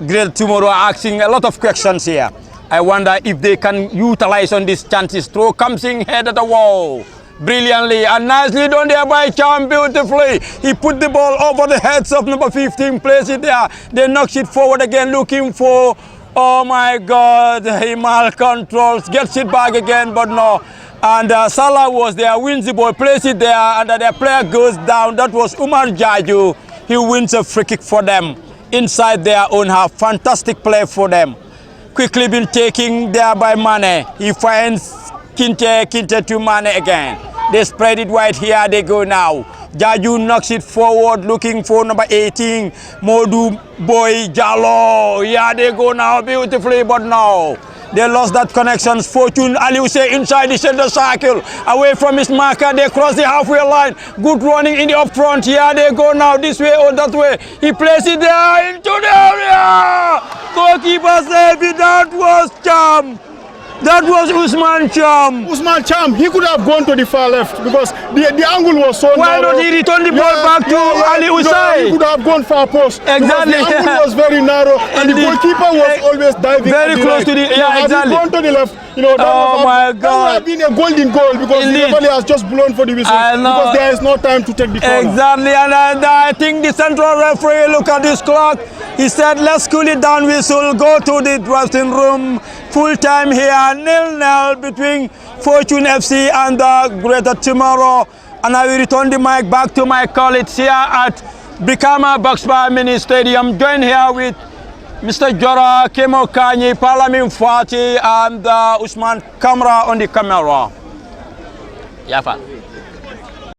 Great Tomorrow are asking a lot of questions here. I wonder if they can utilize on these chances. Throw comes in head at the wall. Brilliantly and nicely done there by Cham, beautifully. He put the ball over the heads of number 15, places it there. They knocks it forward again, looking for, oh my God, he mal-controls, gets it back again, but no. And Salah was there, wins the ball, plays it there, and their player goes down. That was Umar Jaju. He wins a free kick for them inside their own half. Fantastic play for them. Quickly been taken there by Mane. He finds Kinte to Mane again. They spread it wide, here they go now. Jaju knocks it forward, looking for number 18, Modu Boy Jalo. Here they go now, beautifully, but no. They lost that connection. Fortune Aliou say inside the center circle, away from his marker. They cross the halfway line. Good running in the up front. Here they go now, this way or that way. He places it there into the area. Goalkeeper saved it. That was Cham. That was Usman Cham. Usman Cham, he could have gone to the far left because the angle was so Why narrow. not he return the ball back to Ali Usai? He could have gone far post. Exactly. The angle was very narrow and the goalkeeper was always diving very close to the exactly. Had he gone to the left, oh my God, that would have been a golden goal because the referee has just blown for the whistle because there is no time to take the corner. Exactly, and I think the central referee look at this clock. He said, let's cool it down, whistle, go to the dressing room. Full time here, 0-0 between Fortune FC and the Greater Tomorrow. And I will return the mic back to my colleagues here at Brikama Boxbar Mini Stadium. Joined here with Mr. Jora, Kemo Kanyi, Parliament Fati, and Usman Kamra on the camera. Yeah,